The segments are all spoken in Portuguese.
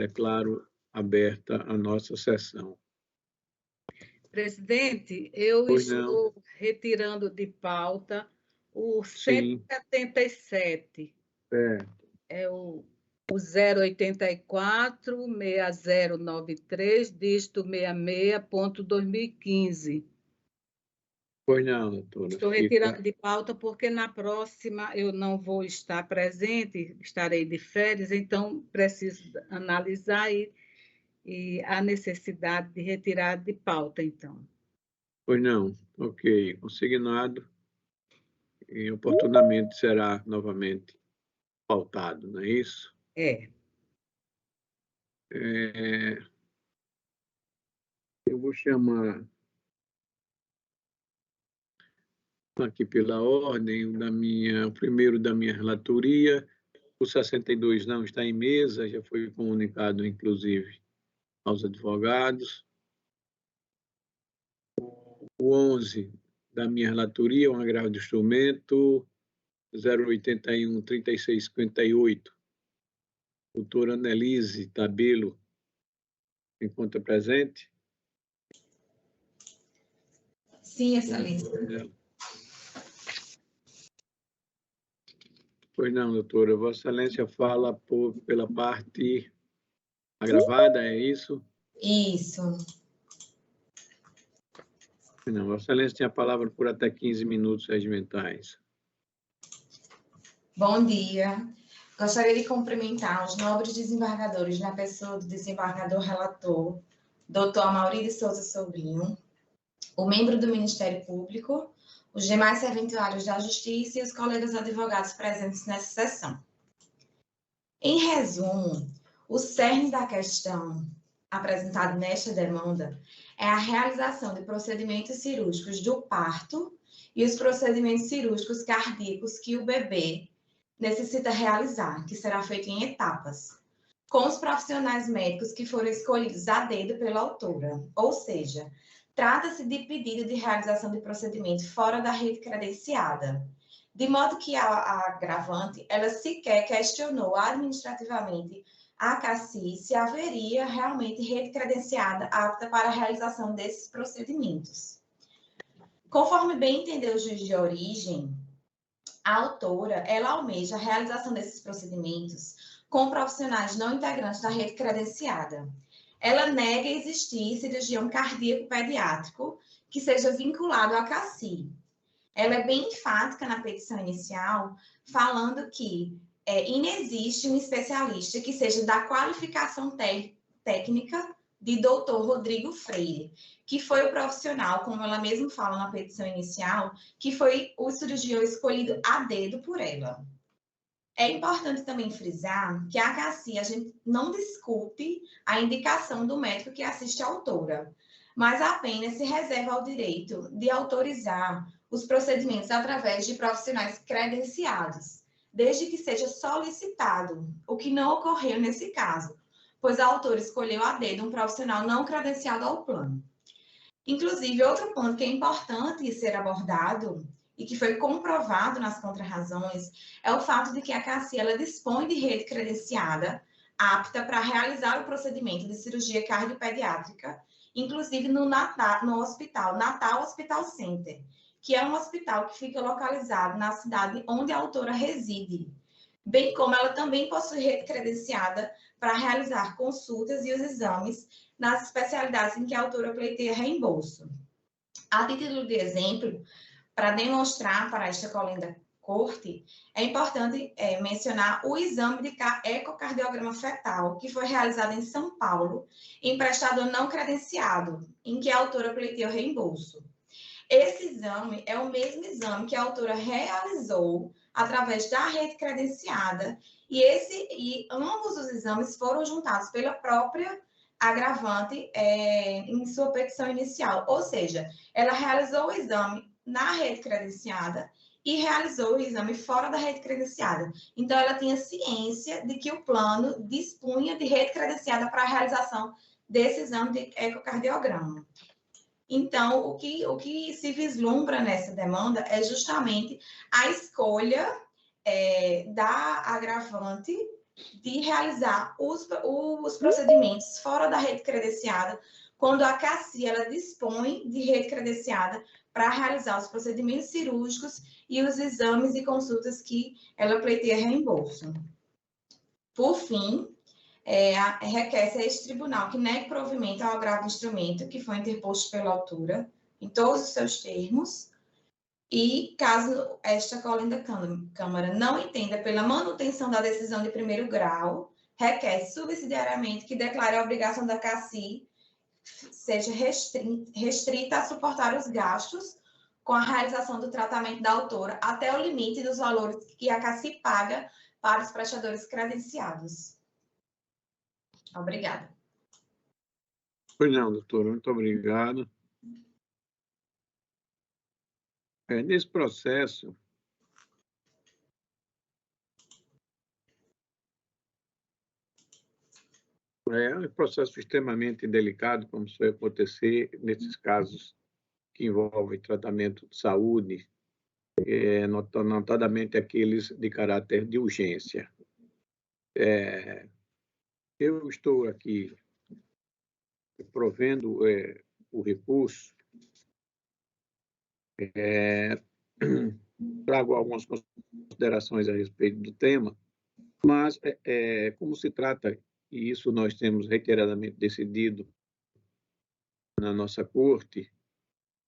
declaro aberta a nossa sessão. Presidente, eu Pois não. estou retirando de pauta o Sim. 177, Certo. é o 084-6093, dígito 66.2015. Pois não, doutora. Estou retirando de pauta porque na próxima eu não vou estar presente, estarei de férias, então preciso analisar e a necessidade de retirar de pauta, então. Pois não. Ok. Consignado e oportunamente será novamente pautado, não é isso? É. Eu vou chamar aqui pela ordem o primeiro da minha relatoria. O 62 não está em mesa, já foi comunicado, inclusive, aos advogados. O 11 da minha relatoria, um agravo de instrumento, 081-3658. Doutora Annelise Tabelo, se encontra presente? Sim, excelência. Pois não, doutora. Vossa Excelência fala pela parte agravada, é isso? Isso. Não, Vossa Excelência tem a palavra por até 15 minutos regimentais. Bom dia. Gostaria de cumprimentar os nobres desembargadores na pessoa do desembargador relator, doutor Amaury de Souza Sobrinho, o membro do Ministério Público, os demais serventuários da Justiça e os colegas advogados presentes nessa sessão. Em resumo, o cerne da questão apresentado nesta demanda é a realização de procedimentos cirúrgicos do parto e os procedimentos cirúrgicos cardíacos que o bebê necessita realizar, que será feito em etapas, com os profissionais médicos que foram escolhidos a dedo pela autora, ou seja, trata-se de pedido de realização de procedimento fora da rede credenciada, de modo que a agravante, ela sequer questionou administrativamente a CACI se haveria realmente rede credenciada apta para a realização desses procedimentos. Conforme bem entendeu o juiz de origem, a autora, ela almeja a realização desses procedimentos com profissionais não integrantes da rede credenciada. Ela nega existir cirurgião cardíaco pediátrico que seja vinculado à CACI. Ela é bem enfática na petição inicial, falando que inexiste um especialista que seja da qualificação técnica de doutor Rodrigo Freire, que foi o profissional, como ela mesma fala na petição inicial, que foi o cirurgião escolhido a dedo por ela. É importante também frisar que a CACI, a gente não discute a indicação do médico que assiste a autora, mas apenas se reserva o direito de autorizar os procedimentos através de profissionais credenciados, desde que seja solicitado, o que não ocorreu nesse caso, pois a autora escolheu a dedo um profissional não credenciado ao plano. Inclusive, outro ponto que é importante ser abordado e que foi comprovado nas contrarrazões é o fato de que a CACI ela dispõe de rede credenciada apta para realizar o procedimento de cirurgia cardiopediátrica, inclusive no hospital, Natal Hospital Center, que é um hospital que fica localizado na cidade onde a autora reside, bem como ela também possui rede credenciada para realizar consultas e os exames nas especialidades em que a autora pleiteia reembolso. A título de exemplo, para demonstrar para esta colenda corte, é importante mencionar o exame de ecocardiograma fetal, que foi realizado em São Paulo, em prestador não credenciado, em que a autora pleiteou reembolso. Esse exame é o mesmo exame que a autora realizou através da rede credenciada, e ambos os exames foram juntados pela própria agravante em sua petição inicial, ou seja, ela realizou o exame na rede credenciada e realizou o exame fora da rede credenciada. Então, ela tinha ciência de que o plano dispunha de rede credenciada para a realização desse exame de ecocardiograma. Então, o que se vislumbra nessa demanda é justamente a escolha da agravante de realizar os procedimentos fora da rede credenciada, quando a CACI ela dispõe de rede credenciada para realizar os procedimentos cirúrgicos e os exames e consultas que ela pleiteia reembolso. Por fim, requer-se a este tribunal que negue provimento ao agravo do instrumento que foi interposto pela autora, em todos os seus termos, e caso esta colenda Câmara não entenda pela manutenção da decisão de primeiro grau, requer subsidiariamente que declare a obrigação da CACI seja restrita a suportar os gastos com a realização do tratamento da autora até o limite dos valores que a CACI paga para os prestadores credenciados. Obrigada. Pois não, doutora, muito obrigado. Nesse processo, é um processo extremamente delicado, como suele acontecer nesses casos que envolvem tratamento de saúde, notadamente aqueles de caráter de urgência. Eu estou aqui provendo o recurso, trago algumas considerações a respeito do tema, mas como se trata, e isso nós temos reiteradamente decidido na nossa corte,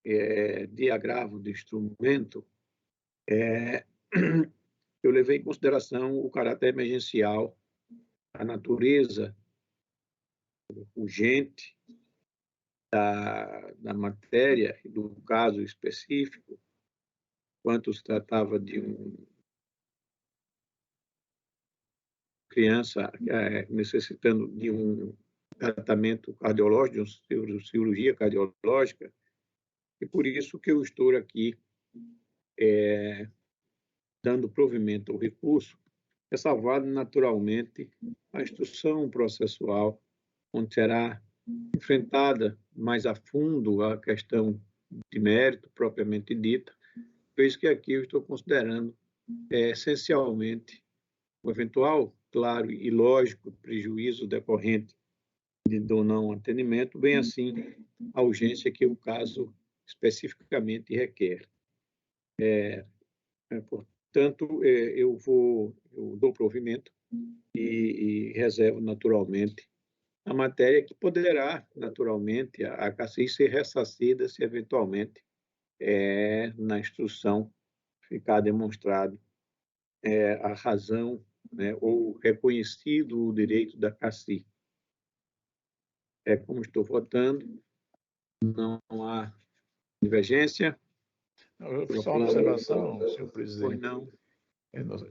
de agravo do instrumento, eu levei em consideração o caráter emergencial, a natureza urgente da matéria e do caso específico, quanto se tratava de uma criança necessitando de um tratamento cardiológico, de uma cirurgia cardiológica, e por isso que eu estou aqui dando provimento ao recurso, ressalvado naturalmente a instrução processual, onde será enfrentada mais a fundo a questão de mérito propriamente dita, por isso que aqui eu estou considerando essencialmente o eventual, claro e lógico, prejuízo decorrente do não atendimento, bem assim a urgência que o caso especificamente requer. Portanto, eu dou provimento e reservo naturalmente a matéria que poderá, naturalmente, a CACI ser ressarcida se eventualmente na instrução ficar demonstrado a razão, né, ou reconhecido o direito da CACI. Como estou votando, não há divergência. Só uma observação, senhor presidente. Não.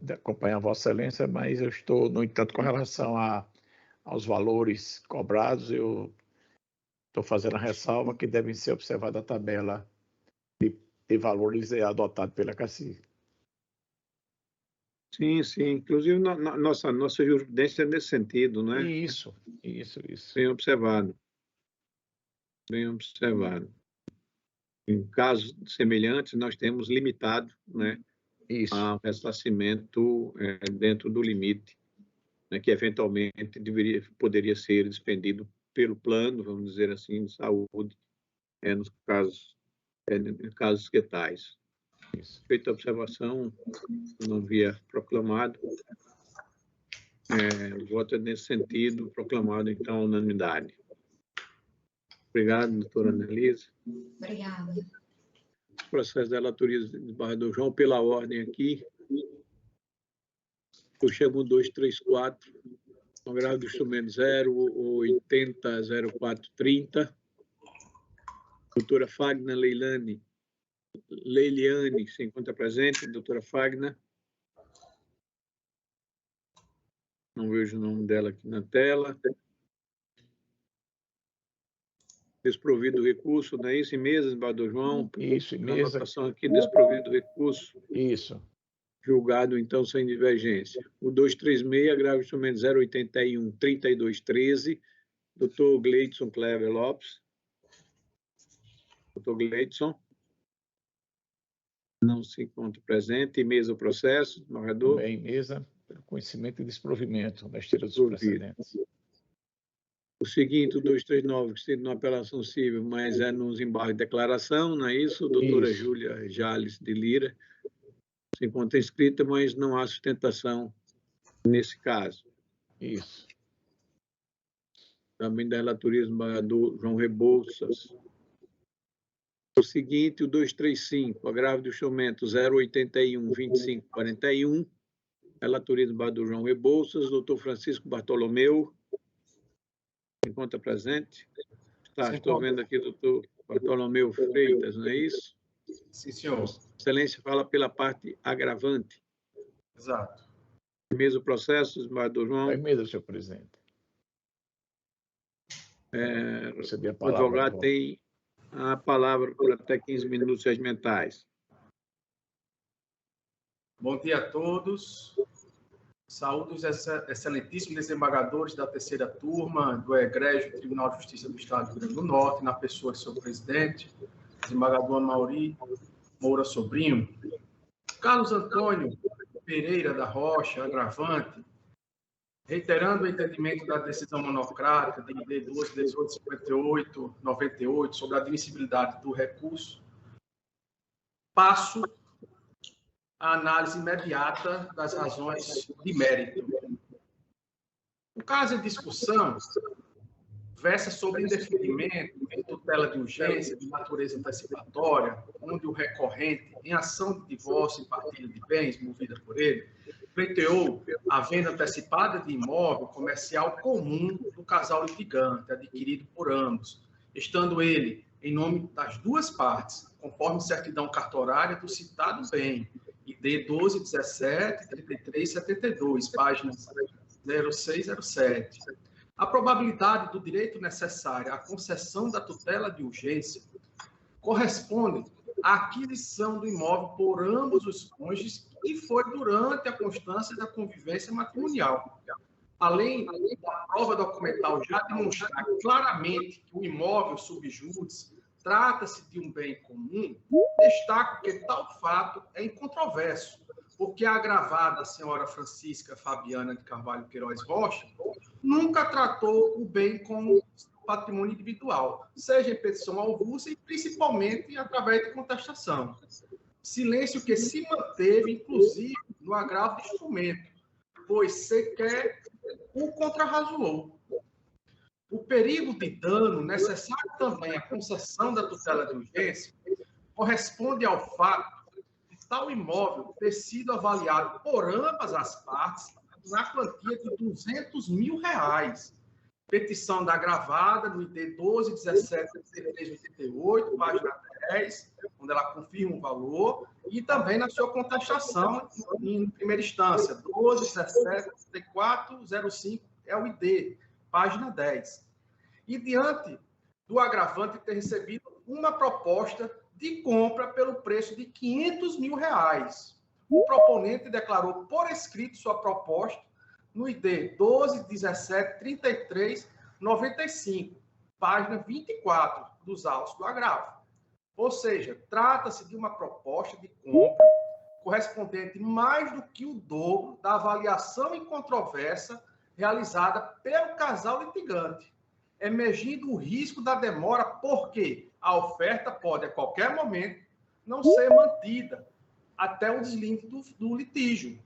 De acompanhar Vossa Excelência, mas eu estou, no entanto, com relação aos valores cobrados, eu estou fazendo a ressalva que devem ser observada a tabela de valores adotada pela CACI. Sim, sim. Inclusive, nossa jurisprudência é nesse sentido, não é? Isso. Bem observado. Bem observado. Em casos semelhantes, nós temos limitado, né, ao ressarcimento dentro do limite, né, que eventualmente poderia ser despendido pelo plano, vamos dizer assim, de saúde, nos casos que tais. Feita a observação, não havia proclamado, o voto é nesse sentido, proclamado, então, a unanimidade. Obrigado, doutora Annelise. Obrigada. Processo da relatoria do desembargador João, pela ordem aqui. Eu chamo 234, no grau do instrumento 0800430. Doutora Fagna Leiliane, se encontra presente. Doutora Fagna. Não vejo o nome dela aqui na tela. Desprovido do recurso, não é isso? Em mesa, desembargador João? Isso, em mesa. Na anotação aqui, desprovido do recurso. Isso. Julgado, então, sem divergência. O 236, agravo instrumento 081-3213, doutor Gleidson Kleber Lopes. Doutor Gleidson. Não se encontra presente. Em mesa o processo, desembargador. Também em mesa. pelo conhecimento e desprovimento da esteira dos precedentes. O seguinte, o 239, que seria uma apelação civil, mas é nos embargos de declaração, não é isso? Doutora Isso. Júlia Jales de Lira. Se encontra inscrita, mas não há sustentação nesse caso. Isso. Também da relatoria do desembargador João Rebouças. O seguinte, o 235, agravo do instrumento 081-2541, relatoria do desembargador João Rebouças, doutor Francisco Bartolomeu, se encontra presente? Estou vendo aqui, doutor Bartolomeu Freitas, não é isso? Sim, senhor. Excelência fala pela parte agravante. Exato. Mesmo processo, desembargador João? Vai mesmo, senhor presidente. O advogado tem a palavra por até 15 minutos regimentais. Bom dia a todos. Saúdo os excelentíssimos desembargadores da terceira turma do Egrégio Tribunal de Justiça do Estado do Rio Grande do Norte, na pessoa de seu presidente, desembargador Amaury Moura Sobrinho. Carlos Antônio Pereira da Rocha, agravante, reiterando o entendimento da decisão monocrática de ID 12.1858/98 sobre a admissibilidade do recurso, passo à análise imediata das razões de mérito. O caso em discussão versa sobre indeferimento em tutela de urgência de natureza antecipatória, onde o recorrente, em ação de divórcio e partilha de bens movida por ele, pleiteou a venda antecipada de imóvel comercial comum do casal litigante, adquirido por ambos, estando ele em nome das duas partes, conforme certidão cartorária do citado bem, ID 12.17.33.72, páginas 0607. A probabilidade do direito necessário à concessão da tutela de urgência corresponde à aquisição do imóvel por ambos os cônjuges e foi durante a constância da convivência matrimonial. Além da prova documental já demonstrar claramente que o imóvel subjúdice trata-se de um bem comum, destaco que tal fato é incontroverso, porque a agravada senhora Francisca Fabiana de Carvalho Queiroz Rocha nunca tratou o bem como patrimônio individual, seja em petição avulsa e principalmente através de contestação. Silêncio que se manteve, inclusive, no agravo do instrumento, pois sequer o contrarrazoou. O perigo de dano, necessário também à concessão da tutela de urgência, corresponde ao fato de tal imóvel ter sido avaliado por ambas as partes na quantia de R$200 mil. Petição da agravada no ID 12.17.33.88, página 10, onde ela confirma o valor, e também na sua contestação em primeira instância, 12.17.34.05, é o ID, página 10. E diante do agravante ter recebido uma proposta de compra pelo preço de R$500 mil. O proponente declarou por escrito sua proposta no ID 12.17.33.95, página 24 dos autos do agravo. Ou seja, trata-se de uma proposta de compra correspondente mais do que o dobro da avaliação em controvérsia realizada pelo casal litigante, emergindo o risco da demora, porque a oferta pode, a qualquer momento, não ser mantida até o deslinde do litígio.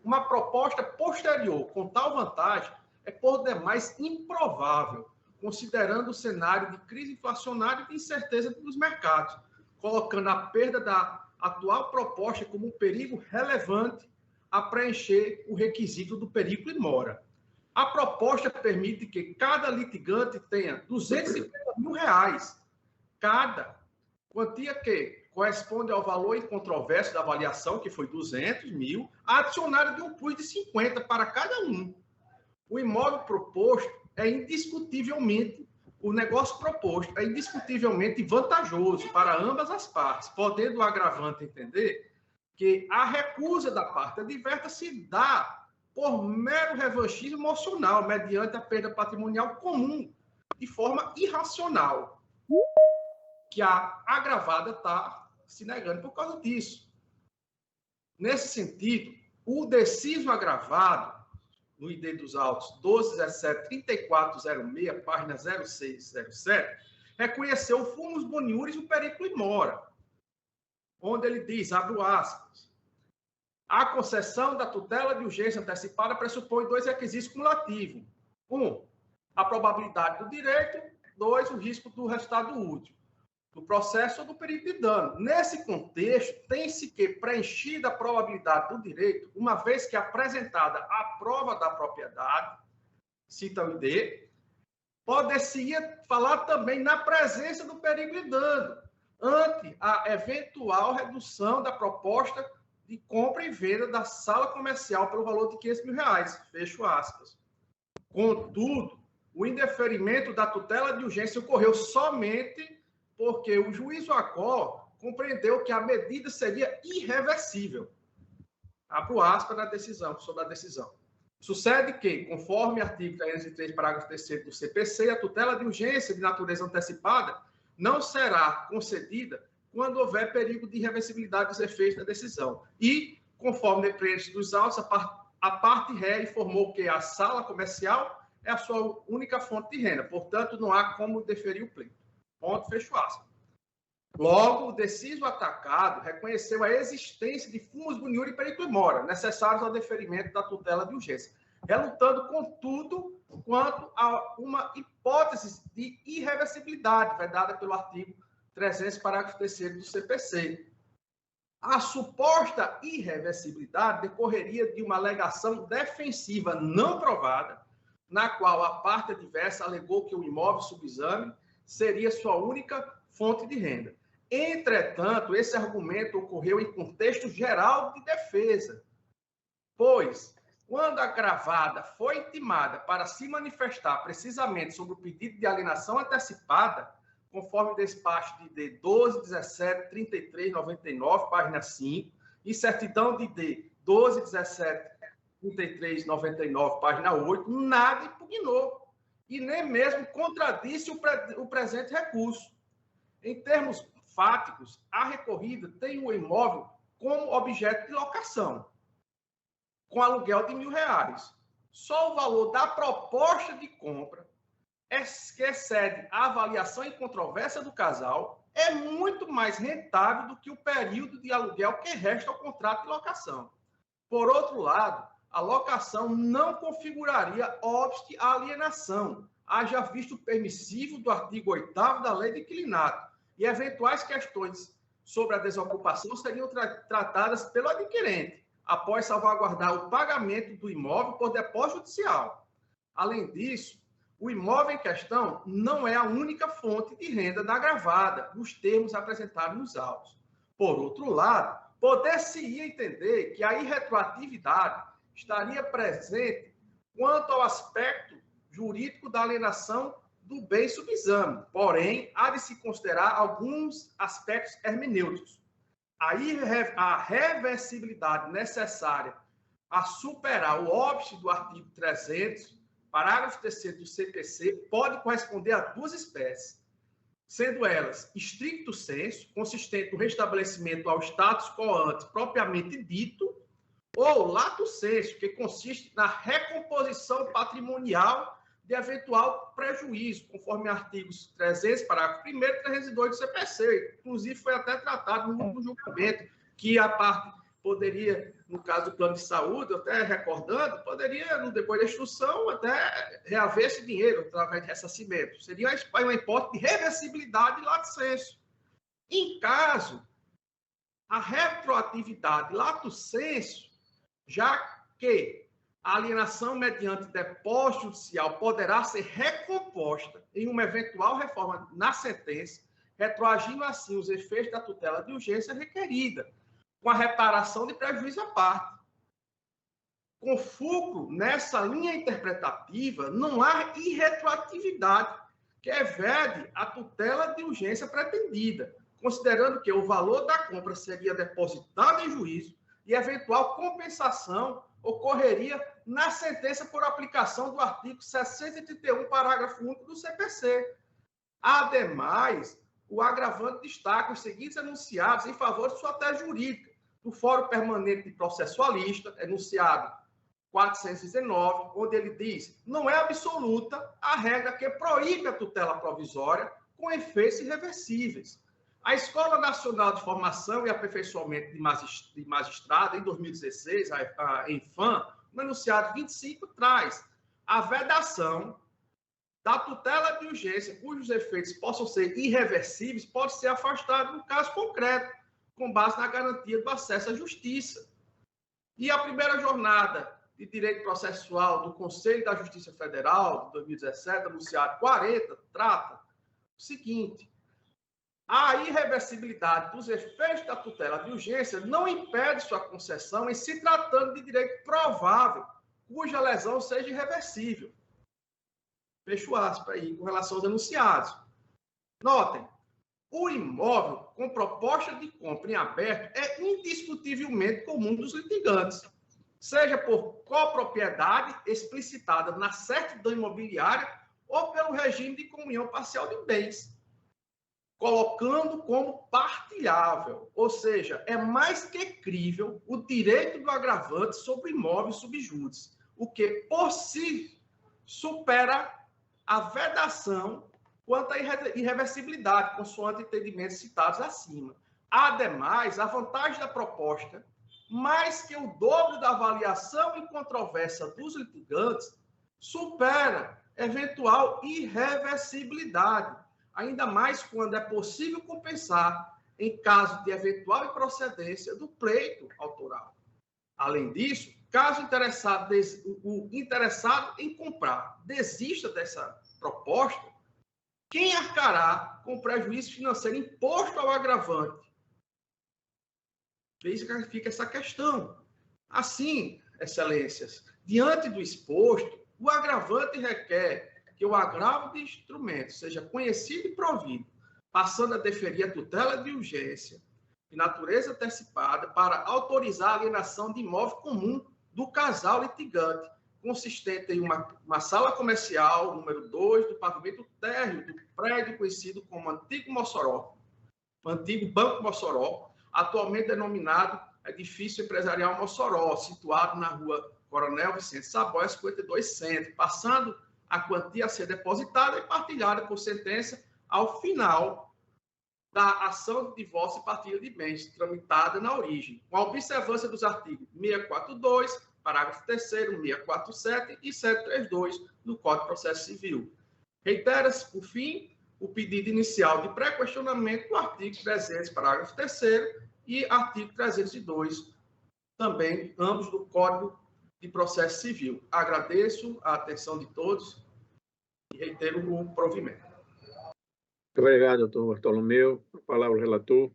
Uma proposta posterior com tal vantagem é, por demais, improvável, considerando o cenário de crise inflacionária e de incerteza dos mercados, colocando a perda da atual proposta como um perigo relevante a preencher o requisito do perigo e mora. A proposta permite que cada litigante tenha R$250 mil, cada, quantia que corresponde ao valor incontroverso da avaliação, que foi 200 mil, adicionado de um plus de 50 para cada um. O imóvel proposto é indiscutivelmente, o negócio proposto é indiscutivelmente vantajoso para ambas as partes, podendo o agravante entender que a recusa da parte adversa se dá por mero revanchismo emocional, mediante a perda patrimonial comum, de forma irracional, que a agravada está se negando por causa disso. Nesse sentido, o deciso agravado, no ID dos autos 12.17.3406, página 0607, reconheceu o fumus boniuris e o perito in mora, onde ele diz, abro aspas, a concessão da tutela de urgência antecipada pressupõe 2 requisitos cumulativos. 1, a probabilidade do direito. 2, o risco do resultado útil, do processo ou do perito de dano. Nesse contexto, tem-se que preenchida a probabilidade do direito, uma vez que apresentada a prova da propriedade, cita o ID, poder-se-ia falar também na presença do perigo de dano, ante a eventual redução da proposta de compra e venda da sala comercial pelo valor de R$500 mil, fecho aspas. Contudo, o indeferimento da tutela de urgência ocorreu somente porque o juiz Acó compreendeu que a medida seria irreversível. Abro aspas na decisão, sobre a decisão. Sucede que, conforme artigo 303, parágrafo 3º do CPC, a tutela de urgência de natureza antecipada não será concedida quando houver perigo de irreversibilidade dos efeitos da decisão. E, conforme depreende dos autos, a parte ré informou que a sala comercial é a sua única fonte de renda. Portanto, não há como deferir o pleito. Ponto, fecho aspas. Logo, o deciso atacado reconheceu a existência de fumus boniuris e perito in mora, necessários ao deferimento da tutela de urgência, relutando, contudo, quanto a uma hipótese de irreversibilidade vedada pelo artigo 300, parágrafo 3º do CPC. A suposta irreversibilidade decorreria de uma alegação defensiva não provada, na qual a parte adversa alegou que o imóvel subexame seria sua única fonte de renda. Entretanto, esse argumento ocorreu em contexto geral de defesa, pois, quando a agravada foi intimada para se manifestar precisamente sobre o pedido de alienação antecipada, conforme o despacho de D 12.17.33.99, página 5, e certidão de D 12.17.33.99, página 8, nada impugnou e nem mesmo contradisse o presente recurso. Em termos fáticos, a recorrida tem o imóvel como objeto de locação, com aluguel de R$1.000. Só o valor da proposta de compra, que excede a avaliação em controvérsia do casal, é muito mais rentável do que o período de aluguel que resta ao contrato de locação. Por outro lado, a locação não configuraria óbice à alienação, haja visto permissivo do artigo 8º da Lei de Inquilinato, e eventuais questões sobre a desocupação seriam tratadas pelo adquirente, após salvaguardar o pagamento do imóvel por depósito judicial. Além disso, o imóvel em questão não é a única fonte de renda da agravada, nos termos apresentados nos autos. Por outro lado, poder-se-ia entender que a irretroatividade estaria presente quanto ao aspecto jurídico da alienação do bem subexame. Porém, há de se considerar alguns aspectos hermenêuticos. A reversibilidade necessária a superar o óbice do artigo 300, parágrafo 3º do CPC, pode corresponder a duas espécies, sendo elas stricto sensu, consistente no restabelecimento ao status quo ante propriamente dito, ou lato sensu, que consiste na recomposição patrimonial de eventual prejuízo, conforme artigos 300, parágrafo 1º e 302 do CPC. Inclusive, foi até tratado no julgamento, que a parte poderia, no caso do plano de saúde, até recordando, poderia, depois da instrução, até reaver esse dinheiro através de ressarcimento. Seria uma hipótese de reversibilidade lato sensu. Em caso, a retroatividade lato sensu, já que a alienação mediante depósito judicial poderá ser recomposta em uma eventual reforma na sentença, retroagindo assim os efeitos da tutela de urgência requerida, com a reparação de prejuízo à parte. Com fulcro nessa linha interpretativa, não há irretroatividade que evade a tutela de urgência pretendida, considerando que o valor da compra seria depositado em juízo e eventual compensação ocorreria na sentença por aplicação do artigo 631, parágrafo único do CPC. Ademais, o agravante destaca os seguintes enunciados em favor de sua tese jurídica, do Fórum Permanente Processualista, enunciado 419, onde ele diz: não é absoluta a regra que proíbe a tutela provisória com efeitos irreversíveis. A Escola Nacional de Formação e Aperfeiçoamento de Magistrado, em 2016, a ENFAM, no enunciado 25, traz a vedação da tutela de urgência, cujos efeitos possam ser irreversíveis, pode ser afastado no caso concreto, com base na garantia do acesso à justiça. E a primeira jornada de direito processual do Conselho da Justiça Federal, de 2017, anunciado 40, trata o seguinte: a irreversibilidade dos efeitos da tutela de urgência não impede sua concessão em se tratando de direito provável, cuja lesão seja irreversível. Fecho aspas aí, com relação aos enunciados. Notem, o imóvel com proposta de compra em aberto é indiscutivelmente comum dos litigantes, seja por copropriedade explicitada na certidão imobiliária ou pelo regime de comunhão parcial de bens, colocando como partilhável, ou seja, é mais que crível o direito do agravante sobre imóvel subjúdice, o que por si supera a vedação quanto à irreversibilidade, consoante entendimentos citados acima. Ademais, a vantagem da proposta, mais que o dobro da avaliação em controvérsia dos litigantes, supera eventual irreversibilidade, ainda mais quando é possível compensar em caso de eventual improcedência do pleito autoral. Além disso, caso o interessado em comprar desista dessa proposta, quem arcará com prejuízo financeiro imposto ao agravante? Veja que fica essa questão. Assim, excelências, diante do exposto, o agravante requer que o agravo de instrumento seja conhecido e provido, passando a deferir a tutela de urgência de natureza antecipada para autorizar a alienação de imóvel comum do casal litigante, consistente em uma sala comercial, número 2, do pavimento térreo do prédio conhecido como Antigo Mossoró, Antigo Banco Mossoró, atualmente denominado Edifício Empresarial Mossoró, situado na rua Coronel Vicente Saboia, 52 Centro, passando a quantia a ser depositada e partilhada por sentença ao final da ação de divórcio e partilha de bens, tramitada na origem, com a observância dos artigos 642, parágrafo 3º, 647 e 732 do Código de Processo Civil. Reitera-se, por fim, o pedido inicial de pré-questionamento do artigo 300, parágrafo 3º e artigo 302, também, ambos do Código de Processo Civil. Agradeço a atenção de todos e reitero o provimento. Muito obrigado, doutor Bartolomeu. A palavra ao relator.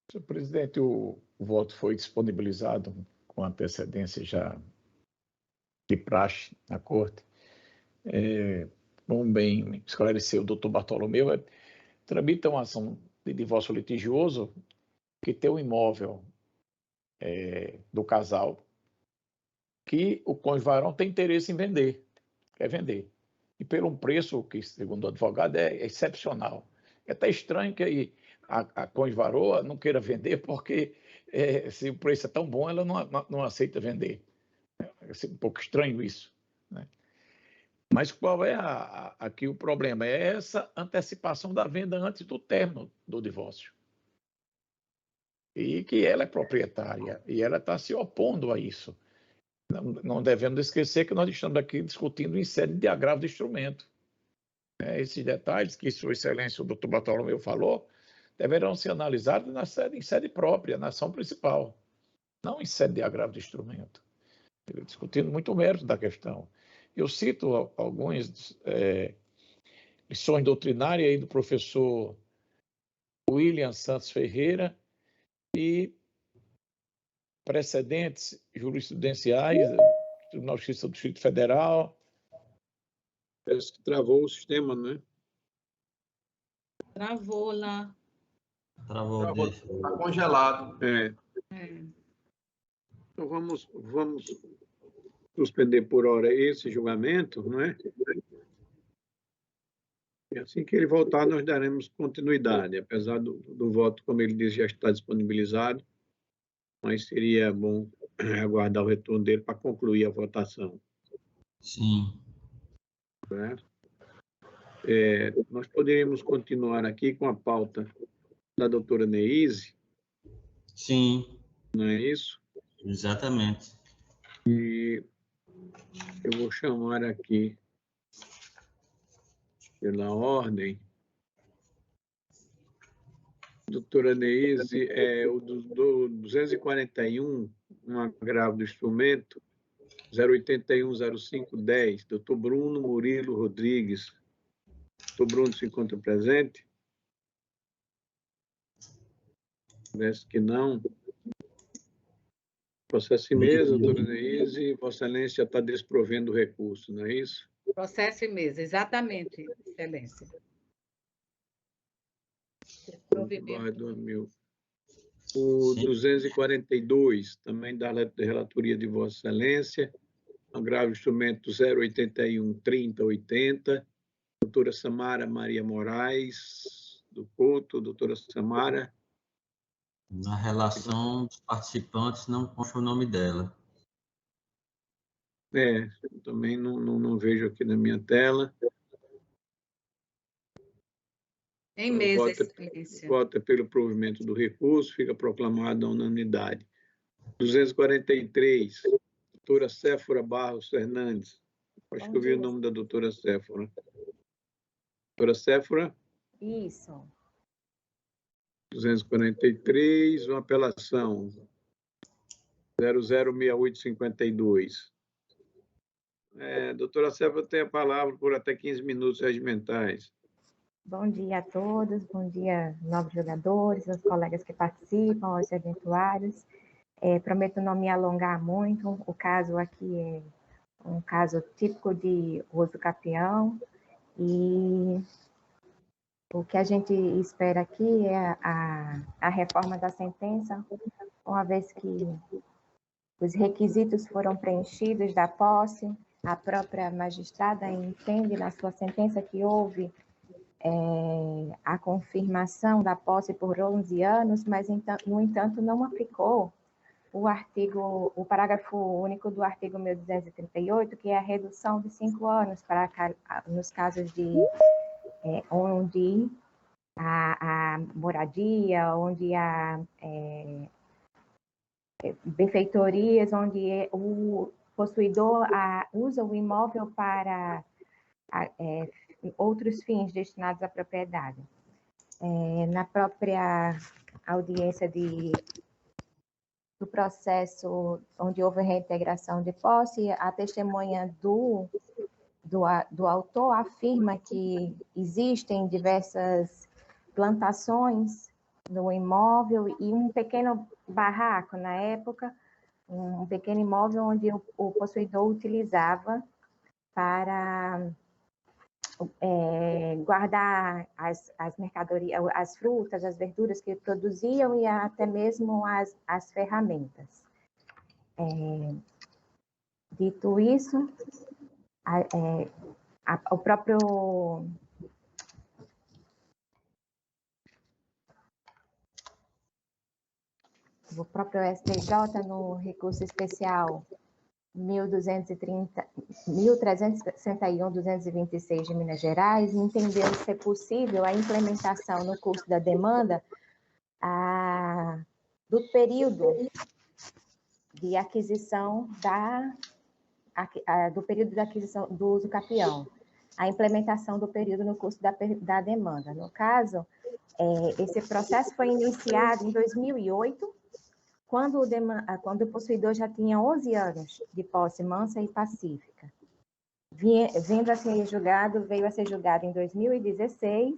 Senhor presidente, o voto foi disponibilizado com antecedência já de praxe na corte. Como bem esclareceu o doutor Bartolomeu, tramita uma ação de divórcio litigioso que tem um imóvel do casal que o cônjuge varão tem interesse em vender, quer vender. E pelo um preço que, segundo o advogado, é excepcional. É até estranho que a cônjuge varoa não queira vender, porque se o preço é tão bom, ela não aceita vender. É um pouco estranho isso, né? Mas qual é aqui o problema? É essa antecipação da venda antes do término do divórcio. E que ela é proprietária, e ela está se opondo a isso. Não devemos esquecer que nós estamos aqui discutindo em sede de agravo de instrumento. Esses detalhes que Sua Excelência, o doutor Bartolomeu, falou, deverão ser analisados em sede própria, na ação principal, não em sede de agravo de instrumento. Discutindo muito o mérito da questão. Eu cito algumas lições doutrinárias aí do professor William Santos Ferreira e precedentes jurisprudenciais do Tribunal de Justiça do Distrito Federal. Parece que travou o sistema, né? Travou lá. Travou. Está congelado. Então, vamos suspender por hora esse julgamento, não é? E assim que ele voltar, nós daremos continuidade, apesar do voto, como ele disse, já está disponibilizado. mas seria bom aguardar o retorno dele para concluir a votação. Sim. Certo? Nós poderíamos continuar aqui com a pauta da doutora Neise, Sim, não é isso? exatamente. E eu vou chamar aqui, pela ordem, doutora Neise, o do 241, um agravo do instrumento, 0810510, doutor Bruno Murilo Rodrigues. Doutor Bruno se encontra presente? Parece que não. Processo em mesa, doutora Neise, Vossa Excelência está desprovendo o recurso, não é isso? Processo em mesa, exatamente, Excelência. O 242, também da relatoria de Vossa Excelência, agravo instrumento 081-3080, doutora Samara Maria Moraes, do Couto, doutora Samara. Na relação dos participantes não consta o nome dela. Eu também não vejo aqui na minha tela. Em mesa, Excelência. Vota pelo provimento do recurso, fica proclamada a unanimidade. 243, doutora Séfora Barros Fernandes. Acho que eu vi o nome da doutora Séfora. Doutora Séfora? Isso. 243, uma apelação. 006852. Doutora Séfora tem a palavra por até 15 minutos regimentais. Bom dia a todos, bom dia, novos jogadores, aos colegas que participam, aos eventuários. Prometo não me alongar muito, o caso aqui é um caso típico de uso capião, e o que a gente espera aqui é a reforma da sentença, uma vez que os requisitos foram preenchidos da posse, a própria magistrada entende na sua sentença que houve a confirmação da posse por 11 anos, mas, no entanto, não aplicou o parágrafo único do artigo 1238, que é a redução de 5 anos nos casos onde a moradia, onde há benfeitorias, onde o possuidor usa o imóvel para outros fins destinados à propriedade. Na própria audiência do processo onde houve reintegração de posse, a testemunha do autor afirma que existem diversas plantações no imóvel e um pequeno barraco na época, um pequeno imóvel onde o possuidor utilizava para guardar as mercadorias, as frutas, as verduras que produziam e até mesmo as ferramentas. Dito isso, o próprio STJ, no recurso especial 1361-226 de Minas Gerais, entendeu ser possível a implementação no curso da demanda do período de aquisição do uso capião, a implementação do período no curso da demanda. No caso, esse processo foi iniciado em 2008, quando o possuidor já tinha 11 anos de posse mansa e pacífica. Veio a ser julgado em 2016,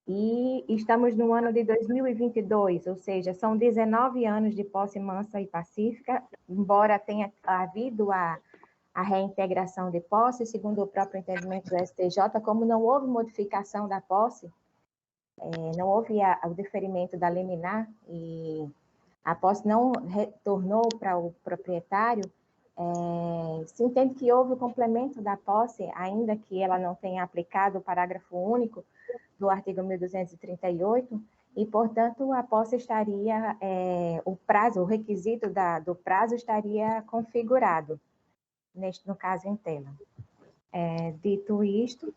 e estamos no ano de 2022, ou seja, são 19 anos de posse mansa e pacífica, embora tenha havido a reintegração de posse, segundo o próprio entendimento do STJ, como não houve modificação da posse, não houve o deferimento da liminar e a posse não retornou para o proprietário, se entende que houve o complemento da posse, ainda que ela não tenha aplicado o parágrafo único do artigo 1238, e, portanto, a posse estaria, o requisito do prazo estaria configurado, no caso em tela. Dito isto,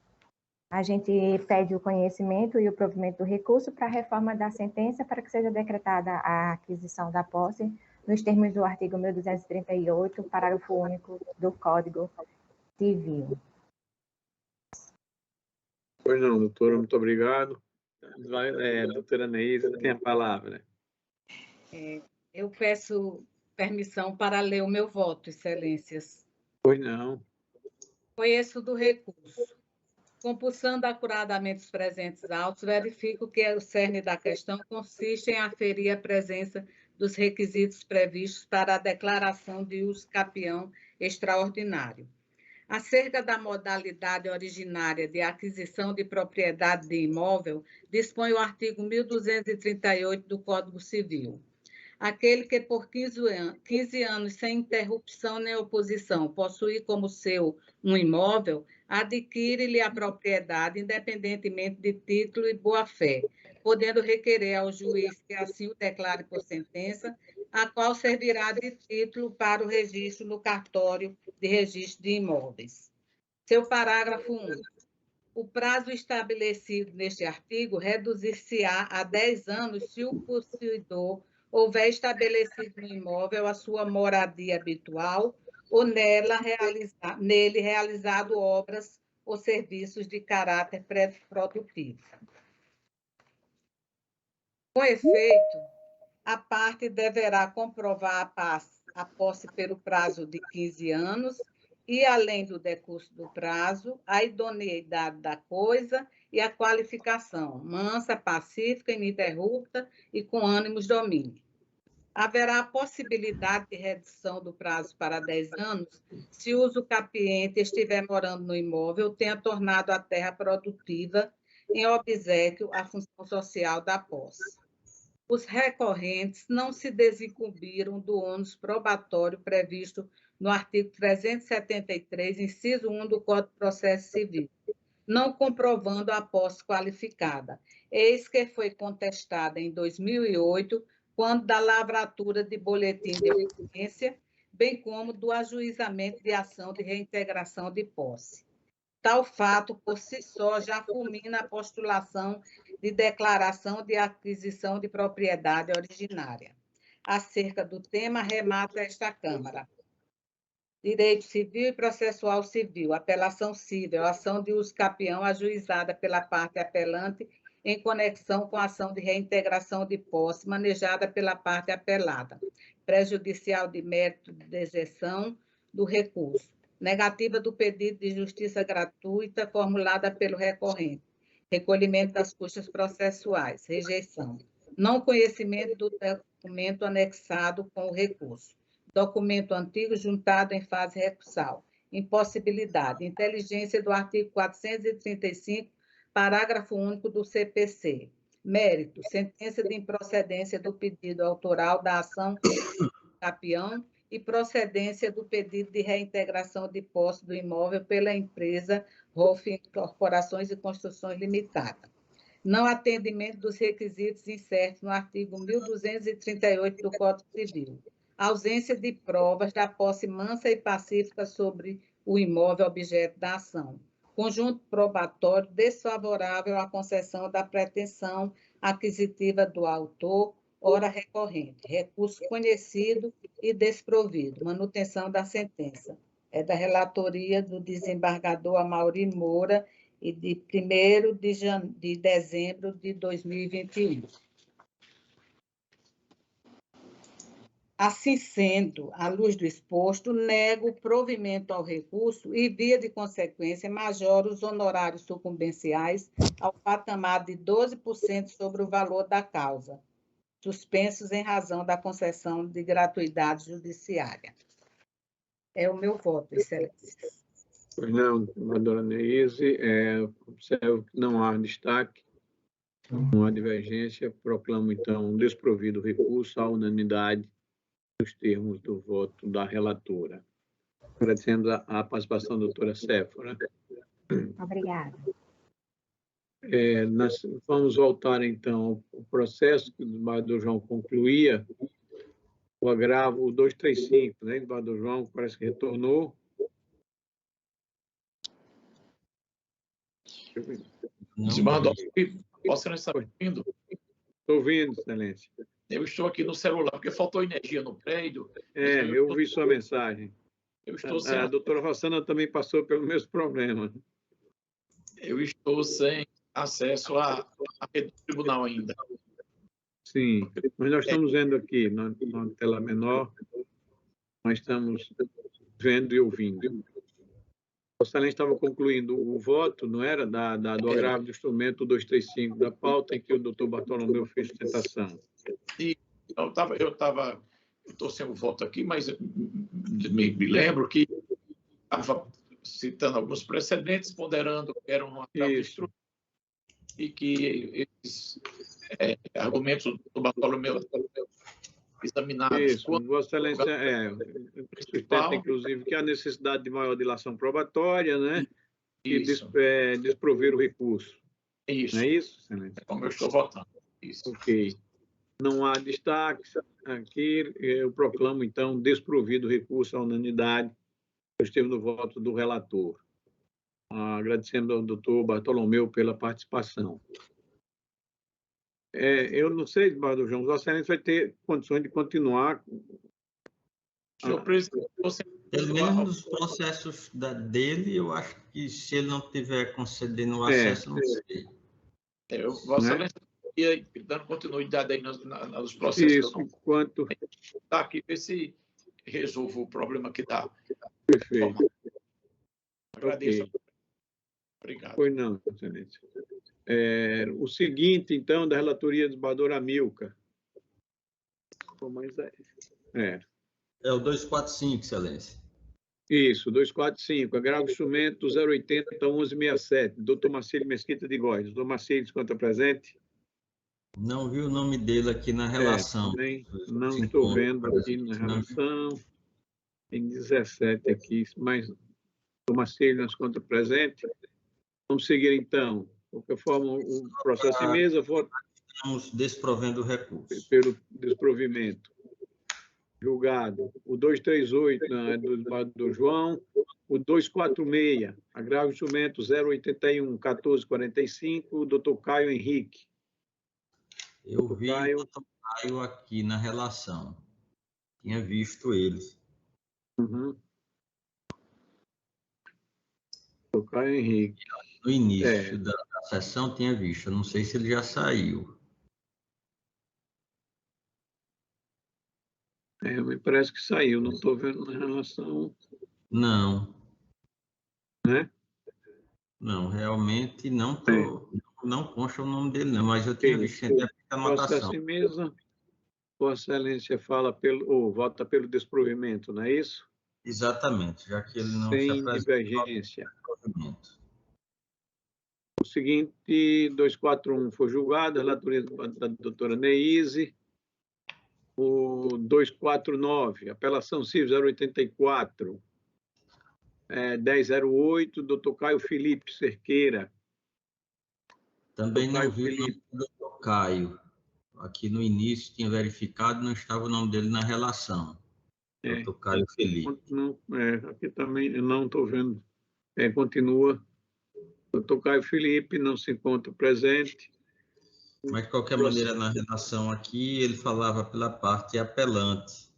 a gente pede o conhecimento e o provimento do recurso para a reforma da sentença para que seja decretada a aquisição da posse nos termos do artigo 1238, parágrafo único do Código Civil. Pois não, doutora, muito obrigado. Doutora Neísa, tem a palavra. Eu peço permissão para ler o meu voto, excelências. Pois não. Conheço do recurso. Compulsando acuradamente os presentes autos, verifico que o cerne da questão consiste em aferir a presença dos requisitos previstos para a declaração de uso capião extraordinário. Acerca da modalidade originária de aquisição de propriedade de imóvel, dispõe o artigo 1238 do Código Civil. Aquele que por 15 anos, sem interrupção nem oposição, possuir como seu um imóvel, adquire-lhe a propriedade, independentemente de título e boa-fé, podendo requerer ao juiz que assim o declare por sentença, a qual servirá de título para o registro no cartório de registro de imóveis. Seu parágrafo 1. O prazo estabelecido neste artigo reduzir-se-á a 10 anos se o possuidor houver estabelecido no imóvel a sua moradia habitual ou nele realizado obras ou serviços de caráter pré-produtivo. Com efeito, a parte deverá comprovar a posse pelo prazo de 15 anos e, além do decurso do prazo, a idoneidade da coisa e a qualificação, mansa, pacífica, ininterrupta e com ânimos domínio. Haverá a possibilidade de redução do prazo para 10 anos se o usucapiente estiver morando no imóvel, tenha tornado a terra produtiva em obséquio à função social da posse. Os recorrentes não se desincumbiram do ônus probatório previsto no artigo 373, inciso 1 do Código de Processo Civil, não comprovando a posse qualificada, eis que foi contestada em 2008, quando da lavratura de boletim de ocorrência, bem como do ajuizamento de ação de reintegração de posse. Tal fato, por si só, já fulmina a postulação de declaração de aquisição de propriedade originária. Acerca do tema, remata esta Câmara. Direito civil e processual civil, apelação civil, ação de uso capião ajuizada pela parte apelante em conexão com a ação de reintegração de posse manejada pela parte apelada, prejudicial de mérito de deserção do recurso, negativa do pedido de justiça gratuita formulada pelo recorrente, recolhimento das custas processuais, rejeição, não conhecimento do documento anexado com o recurso, documento antigo juntado em fase recursal, impossibilidade, inteligência do artigo 435, parágrafo único do CPC, mérito, sentença de improcedência do pedido autoral da ação capião e procedência do pedido de reintegração de posse do imóvel pela empresa ROF Corporações e Construções Limitada. Não atendimento dos requisitos incertos no artigo 1238 do Código Civil. Ausência de provas da posse mansa e pacífica sobre o imóvel objeto da ação. Conjunto probatório desfavorável à concessão da pretensão aquisitiva do autor, ora recorrente. Recurso conhecido e desprovido. Manutenção da sentença. É da relatoria do desembargador Amaury Moura e de 1º de dezembro de 2021. Assim sendo, à luz do exposto, nego o provimento ao recurso e, via de consequência, majoro os honorários sucumbenciais ao patamar de 12% sobre o valor da causa, suspensos em razão da concessão de gratuidade judiciária. É o meu voto, excelências. Pois não, doutora Neise, observo que não há destaque, não há divergência, proclamo, então, desprovido o recurso à unanimidade nos termos do voto da relatora. Agradecendo a participação da doutora Séfora. Obrigada. Nós vamos voltar, então, ao processo que o desembargador João concluía, o agravo, o 235, né, desembargador João, parece que retornou. Desembargador, Vossa Excelência está me ouvindo? Estou ouvindo, Excelência. Eu estou aqui no celular, porque faltou energia no prédio. Eu vi sua mensagem. Eu estou sem... A doutora Rossana também passou pelo mesmo problema. Eu estou sem acesso à rede do tribunal ainda. Sim, mas nós estamos vendo aqui, na tela menor, nós estamos vendo e ouvindo. Vossa Excelência estava concluindo o voto, não era? Do agravo do instrumento 235 da pauta, em que o doutor Bartolomeu fez sustentação. E eu estou sem o voto aqui, mas me lembro que estava citando alguns precedentes, ponderando que era um agravo do instrumento e que esses argumentos do Bartolomeu examinados. Isso, Vossa Excelência sustenta, inclusive, que há necessidade de maior dilação probatória, né? E desprover o recurso. Isso. Não é isso, Excelência? É como eu estou votando. Isso. Ok. Não há destaques aqui. Eu proclamo, então, desprovido o recurso à unanimidade. Eu estive no voto do relator. Agradecendo ao doutor Bartolomeu pela participação. Eu não sei, desembargador João, Vossa Excelência vai ter condições de continuar. Senhor presidente, pelo menos nos processos dele, eu acho que se ele não estiver concedendo o acesso, não sei. Vossa Excelência ia dando continuidade aí nos processos. Isso, enquanto... Tá aqui, ver se resolvo o problema que dá. Perfeito. Agradeço. Okay. Obrigado. Pois não, Excelência. O seguinte, então, da relatoria do desembargador Amilcar. É o 245, Excelência. Isso, 245, agravo instrumento 080-1167, doutor Marcílio Mesquita de Góes. Doutor Marcílio, se conta presente? Não vi o nome dele aqui na relação. Também não estou vendo aqui na relação. Tem 17 aqui, mas doutor Marcílio nas conta presente. Vamos seguir, então. De qualquer forma, o processo em mesa, voto. Estamos desprovendo o recurso. Pelo desprovimento. Julgado. O 238 é do desembargador João. O 246, agravo instrumento 081-1445, o doutor Caio Henrique. Eu vi o doutor Caio aqui na relação. Tinha visto ele. Uhum. Doutor Caio Henrique. No início da sessão tinha visto. Eu não sei se ele já saiu. Me parece que saiu. Não estou vendo na relação. Não. Né? Não, realmente não consta o nome dele, não. Mas eu tinha visto a anotação. Processo em mesa. Vossa Excelência vota pelo desprovimento, não é isso? Exatamente, já que ele não sem se apresentou. Divergência. O seguinte, 241 foi julgado, a relatoria da doutora Neise. O 249, apelação civil 084, 1008, doutor Caio Felipe Cerqueira. Também não vi o nome do doutor Caio. Aqui no início tinha verificado, não estava o nome dele na relação. Doutor Caio Felipe. Aqui também eu não estou vendo. Continua. Doutor Caio Felipe não se encontra presente. Mas, de qualquer maneira, na relação aqui, ele falava pela parte apelante.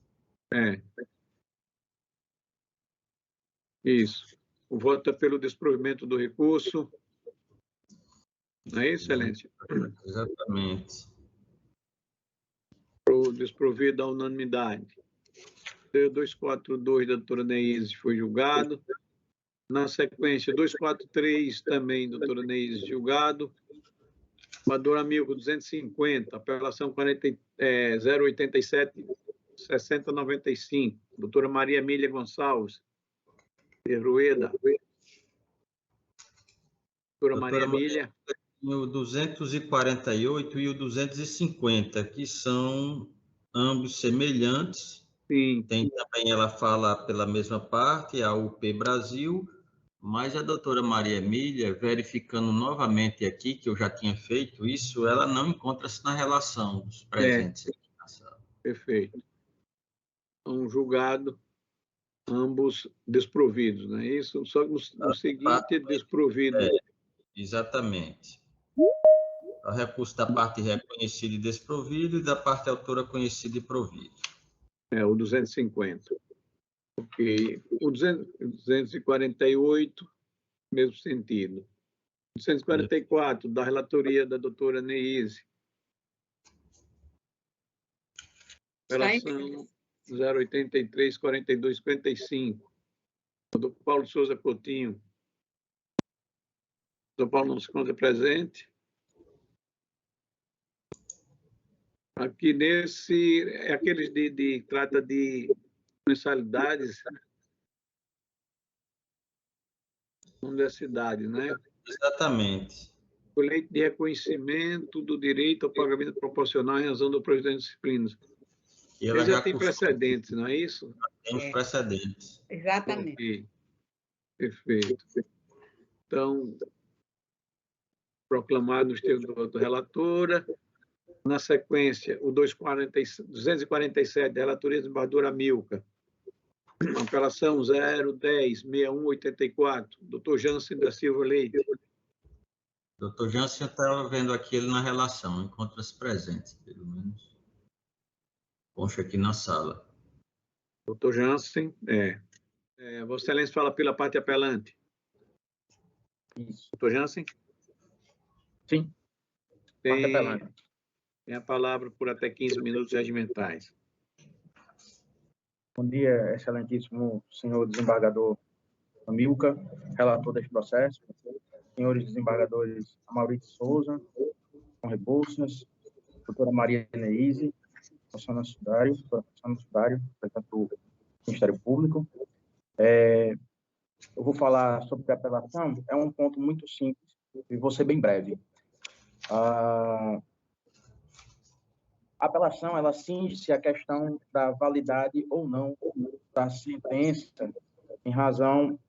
Isso. O voto é pelo desprovimento do recurso. Não é isso, Excelência? Exatamente. Para o desprovido da unanimidade. O 242 da doutora Neise foi julgado. Na sequência, 243 também, doutora Neise, julgado. Desembargador Amilcar, 250, apelação 087-6095. Doutora Maria Emília Gonçalves, de Rueda. Doutora Maria Emília. O 248 e o 250, que são ambos semelhantes. Sim. Tem também, ela fala pela mesma parte, a UP Brasil, Mas a doutora Maria Emília, verificando novamente aqui, que eu já tinha feito isso, ela não encontra-se na relação dos presentes aqui na sala. Perfeito. Um julgado, ambos desprovidos, não é isso? Só o seguinte é desprovido. Exatamente. O recurso da parte reconhecida e desprovido e da parte autora conhecida e provido. O 250. Ok. O 248, mesmo sentido. 244, da relatoria da doutora Neise. Relação 083, 42, 55. Doutor Paulo Souza Coutinho. Doutor Paulo não se encontra presente. Aqui nesse, é aqueles trata de mensalidades universidade, né? Exatamente. O leito de reconhecimento do direito ao pagamento proporcional em razão do projeto de disciplinas. E ela Ele já já tem precedentes, não é isso? Temos precedentes. Exatamente. Ok. Perfeito. Então, proclamado nos termos da relatora. Na sequência, o 247 da relatoria da desembargadora Milka. Apelação 010-6184, doutor Jansen da Silva Leite. Doutor Jansen estava vendo aqui ele na relação, encontra-se presente, pelo menos. Consta aqui na sala. Doutor Jansen, Vossa Excelência fala pela parte apelante. Isso. Doutor Jansen? Sim. Parte apelante. Tem a palavra por até 15 minutos regimentais. Bom dia, excelentíssimo senhor desembargador Milka, relator deste processo, senhores desembargadores Amaurício Souza, com Rebouças, doutora Maria Neise, Rossana Sudário, representante do Ministério Público. Eu vou falar sobre a apelação, é um ponto muito simples e vou ser bem breve. A apelação, ela cinge-se a questão da validade ou não da sentença em razão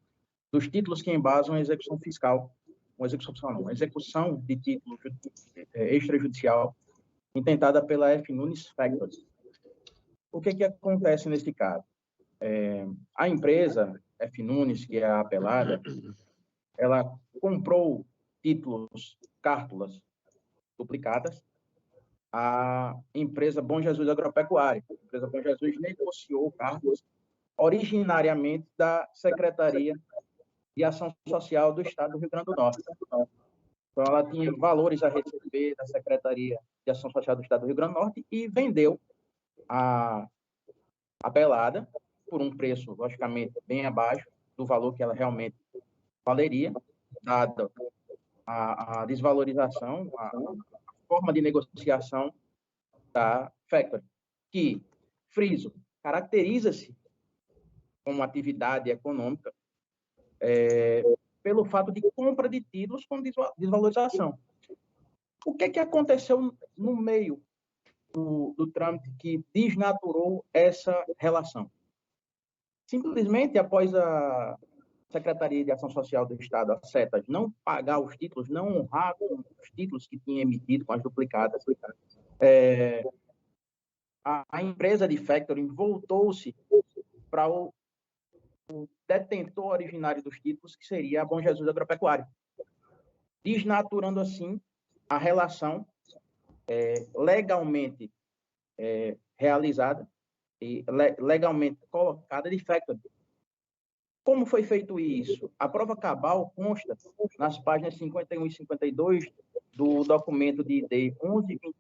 dos títulos que embasam a execução fiscal, uma execução de título extrajudicial intentada pela F. Nunes Factory. O que acontece nesse caso? A empresa F. Nunes, que é a apelada, ela comprou títulos, cártulas duplicadas, a empresa Bom Jesus Agropecuária. A empresa Bom Jesus negociou cártulas originariamente da Secretaria de Ação Social do Estado do Rio Grande do Norte. Então, ela tinha valores a receber da Secretaria de Ação Social do Estado do Rio Grande do Norte e vendeu a apelada por um preço, logicamente, bem abaixo do valor que ela realmente valeria, dada a desvalorização, a forma de negociação da Factory, que, friso, caracteriza-se como atividade econômica pelo fato de compra de títulos com desvalorização. O que aconteceu no meio do trâmite que desnaturou essa relação? Simplesmente, após a Secretaria de Ação Social do Estado, a SETAS, não pagar os títulos, não honrar com os títulos que tinha emitido com as duplicadas, a empresa de factoring voltou-se para o detentor originário dos títulos, que seria a Bom Jesus Agropecuária, desnaturando, assim, a relação legalmente realizada e legalmente colocada de factoring. Como foi feito isso? A prova cabal consta nas páginas 51 e 52 do documento de ID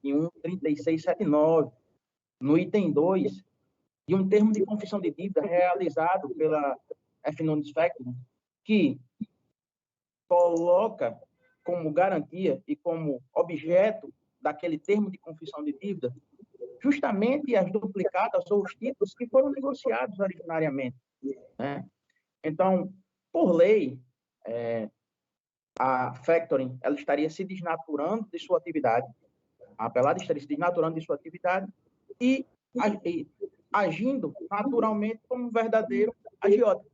1121-3679, no item 2, de um termo de confissão de dívida realizado pela F. Nunes Factoring, que coloca como garantia e como objeto daquele termo de confissão de dívida justamente as duplicadas ou os títulos que foram negociados originariamente, né? Então, por lei, a Factoring ela estaria se desnaturando de sua atividade, a apelada estaria se desnaturando de sua atividade e agindo naturalmente como um verdadeiro agiota.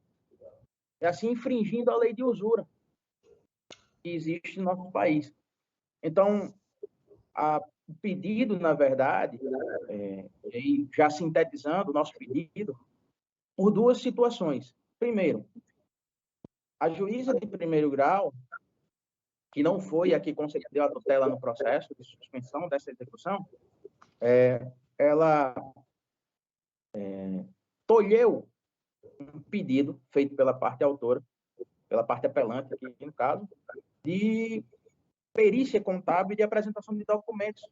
e assim infringindo a lei de usura que existe no nosso país. Então, o pedido, na verdade, já sintetizando o nosso pedido, por duas situações. Primeiro, a juíza de primeiro grau, que não foi a que concedeu a tutela no processo de suspensão dessa execução, ela tolheu um pedido feito pela parte autora, pela parte apelante, aqui no caso, de perícia contábil e de apresentação de documentos,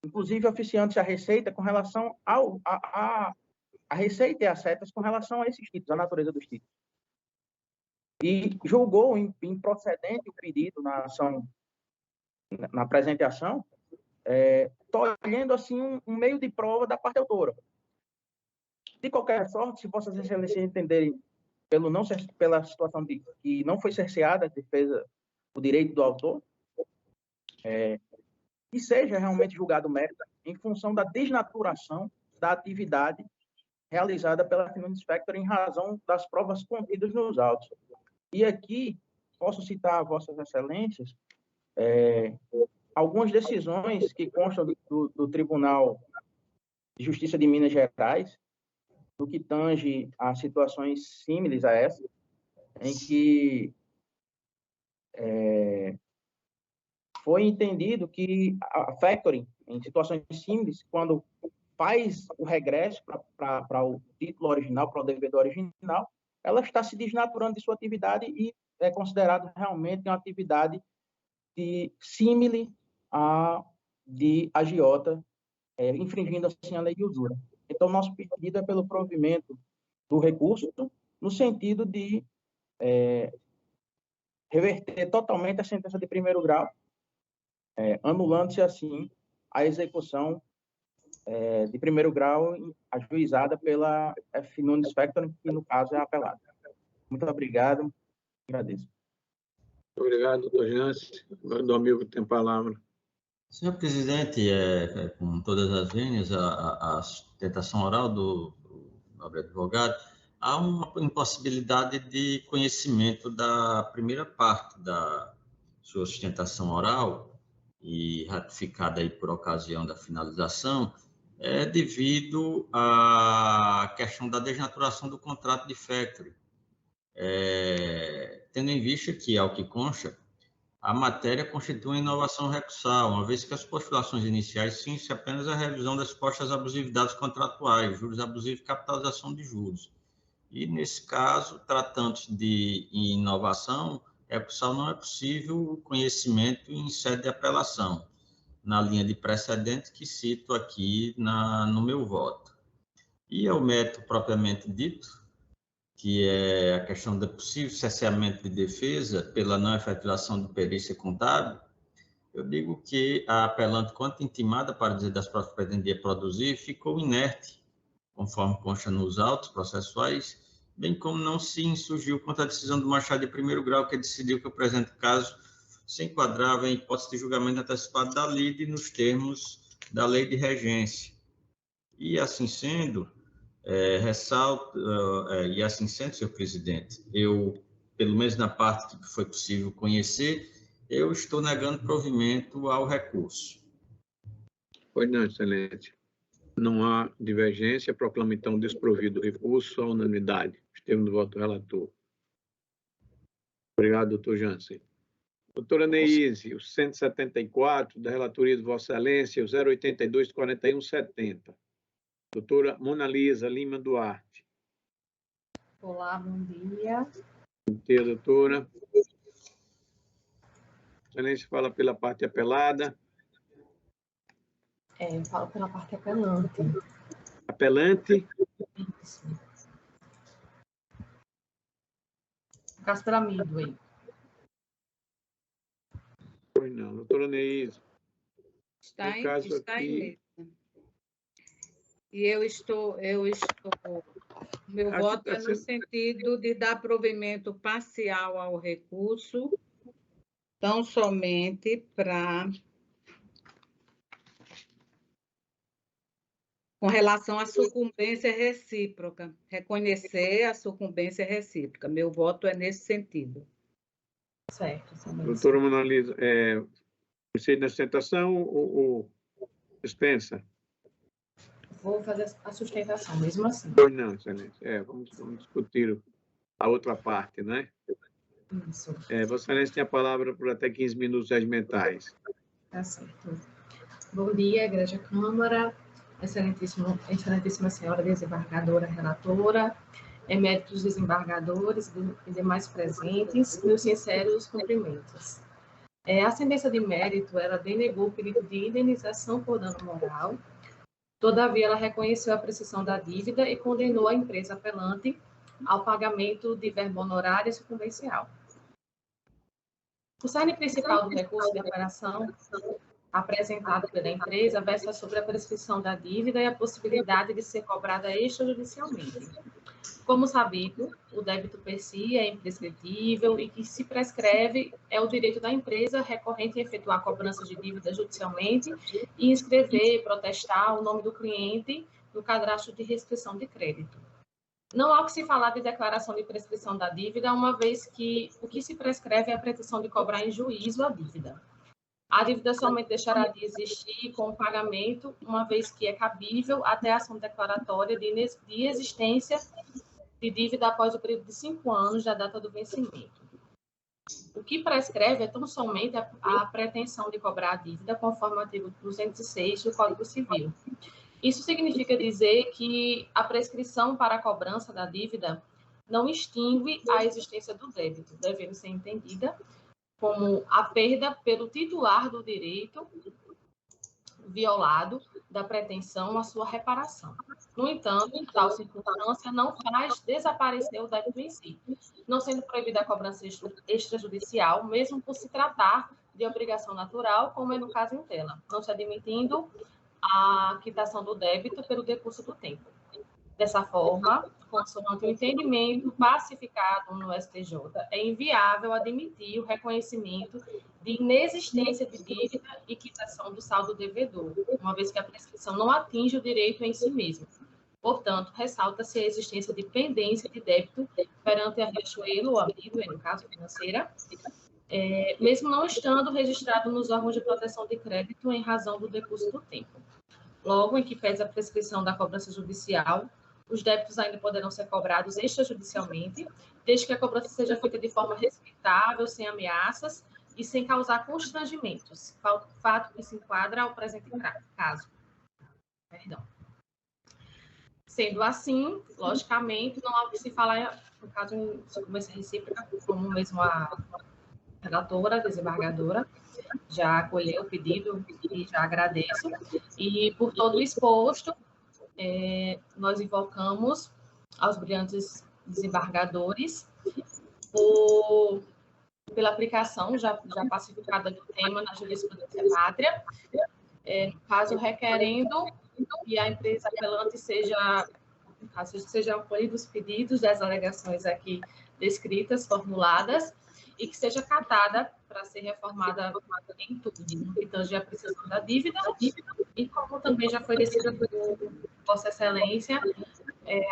inclusive oficiando-se a Receita com relação a Receita e as setas com relação a esses títulos, a natureza dos títulos. E julgou improcedente o pedido na ação, na apresentação, tolhendo assim um meio de prova da parte autora. De qualquer sorte, se Vossas Excelências entenderem pela situação de que não foi cerceada a defesa do direito do autor, que seja realmente julgado mérito em função da desnaturação da atividade realizada pela Finance Inspector em razão das provas contidas nos autos. E aqui posso citar a Vossas Excelências algumas decisões que constam do Tribunal de Justiça de Minas Gerais, no que tange a situações símiles a essa, em que foi entendido que a factoring, em situações símiles, quando faz o regresso para o título original, para o devedor original, ela está se desnaturando de sua atividade e é considerado realmente uma atividade símile à de agiota, infringindo assim a lei de usura. Então, nosso pedido é pelo provimento do recurso, no sentido de reverter totalmente a sentença de primeiro grau, anulando-se assim a execução de primeiro grau ajuizada pela Finance Inspector, que no caso é apelada. Muito obrigado, agradeço. Obrigado, doutor Jansen. Agora o amigo tem a palavra. Senhor presidente, com todas as vênias, a sustentação oral do nobre advogado, há uma impossibilidade de conhecimento da primeira parte da sua sustentação oral, e ratificada aí por ocasião da finalização, devido à questão da desnaturação do contrato de factoring. Tendo em vista que, ao que consta, a matéria constitui uma inovação recursal, uma vez que as postulações iniciais sim-se apenas a revisão das supostas abusividades contratuais, juros abusivos e capitalização de juros. E, nesse caso, tratando-se de inovação recursal, não é possível o conhecimento em sede de apelação, na linha de precedente que cito aqui no meu voto. E ao mérito propriamente dito, que é a questão do possível cerceamento de defesa pela não efetivação de perícia contábil, eu digo que a apelante, quanto intimada para dizer das provas que pretendia produzir, ficou inerte, conforme consta nos autos processuais, bem como não se insurgiu contra a decisão do Machado de primeiro grau, que decidiu que o presente caso se enquadrava em hipótese de julgamento antecipado da lide nos termos da lei de regência. E assim sendo, ressalto, e assim sendo, senhor presidente, eu, pelo menos na parte que foi possível conhecer, eu estou negando provimento ao recurso. Pois não, excelente. Não há divergência, proclamo então desprovido o recurso à unanimidade. Termo do voto do relator. Obrigado, doutor Jansen. Doutora Neise, o 174 da relatoria de Vossa Excelência, o 082-4170. Doutora Mona Lisa Lima Duarte. Olá, bom dia. Bom dia, doutora. Excelência fala pela parte apelada. Eu falo pela parte apelante. Apelante. Isso. Cáspera Midway. Pois não, doutora Neise. Está em mesa. E eu estou meu voto é no sentido de dar provimento parcial ao recurso, tão somente para Com relação à sucumbência recíproca, reconhecer a sucumbência recíproca. Meu voto é nesse sentido. Certo. Doutora Mona Lisa, procede na sustentação ou dispensa? Vou fazer a sustentação, mesmo assim. Pois não, excelência. Vamos discutir a outra parte, né? Isso. Vossa Excelência tem a palavra por até 15 minutos regimentais. Tá certo. Bom dia, Igreja Câmara, excelentíssima senhora desembargadora relatora, eméritos desembargadores e demais presentes, meus sinceros cumprimentos. A sentença de mérito, ela denegou o pedido de indenização por dano moral, todavia ela reconheceu a prescrição da dívida e condenou a empresa apelante ao pagamento de verba honorária sucumbencial. O cerne principal do recurso de apelação apresentado pela empresa versa sobre a prescrição da dívida e a possibilidade de ser cobrada extrajudicialmente. Como sabido, o débito per si é imprescritível e que se prescreve é o direito da empresa recorrente em efetuar cobrança de dívida judicialmente e inscrever e protestar o nome do cliente no cadastro de restrição de crédito. Não há o que se falar de declaração de prescrição da dívida, uma vez que o que se prescreve é a pretensão de cobrar em juízo a dívida. A dívida somente deixará de existir com o pagamento, uma vez que é cabível até a ação declaratória de existência de dívida após o período de 5 anos da data do vencimento. O que prescreve é tão somente a pretensão de cobrar a dívida, conforme o artigo 206 do Código Civil. Isso significa dizer que a prescrição para a cobrança da dívida não extingue a existência do débito, devendo ser entendida como a perda pelo titular do direito violado da pretensão à sua reparação. No entanto, tal circunstância não faz desaparecer o débito em si, não sendo proibida a cobrança extrajudicial, mesmo por se tratar de obrigação natural, como é no caso em tela, não se admitindo a quitação do débito pelo decurso do tempo. Dessa forma, consoante o entendimento pacificado no STJ, é inviável admitir o reconhecimento de inexistência de dívida e quitação do saldo devedor, uma vez que a prescrição não atinge o direito em si mesmo. Portanto, ressalta-se a existência de pendência de débito perante a Riachuelo ou a Midway, no caso financeira, mesmo não estando registrado nos órgãos de proteção de crédito em razão do decurso do tempo. Logo, em que pese a prescrição da cobrança judicial, os débitos ainda poderão ser cobrados extrajudicialmente, desde que a cobrança seja feita de forma respeitável, sem ameaças e sem causar constrangimentos, fato que se enquadra ao presente caso. Sendo assim, logicamente, não há o que se falar, no caso de sucumbência recíproca, como mesmo a relatora, a desembargadora, já acolheu o pedido e já agradeço. E por todo o exposto, nós invocamos aos brilhantes desembargadores pela aplicação já pacificada do tema na jurisprudência pátria, caso requerendo que a empresa apelante sejam acolhidos os pedidos das alegações aqui descritas, formuladas, e que seja catada para ser reformada em tudo, no que tange a apreciação da dívida, e como também já foi decidida por Vossa Excelência,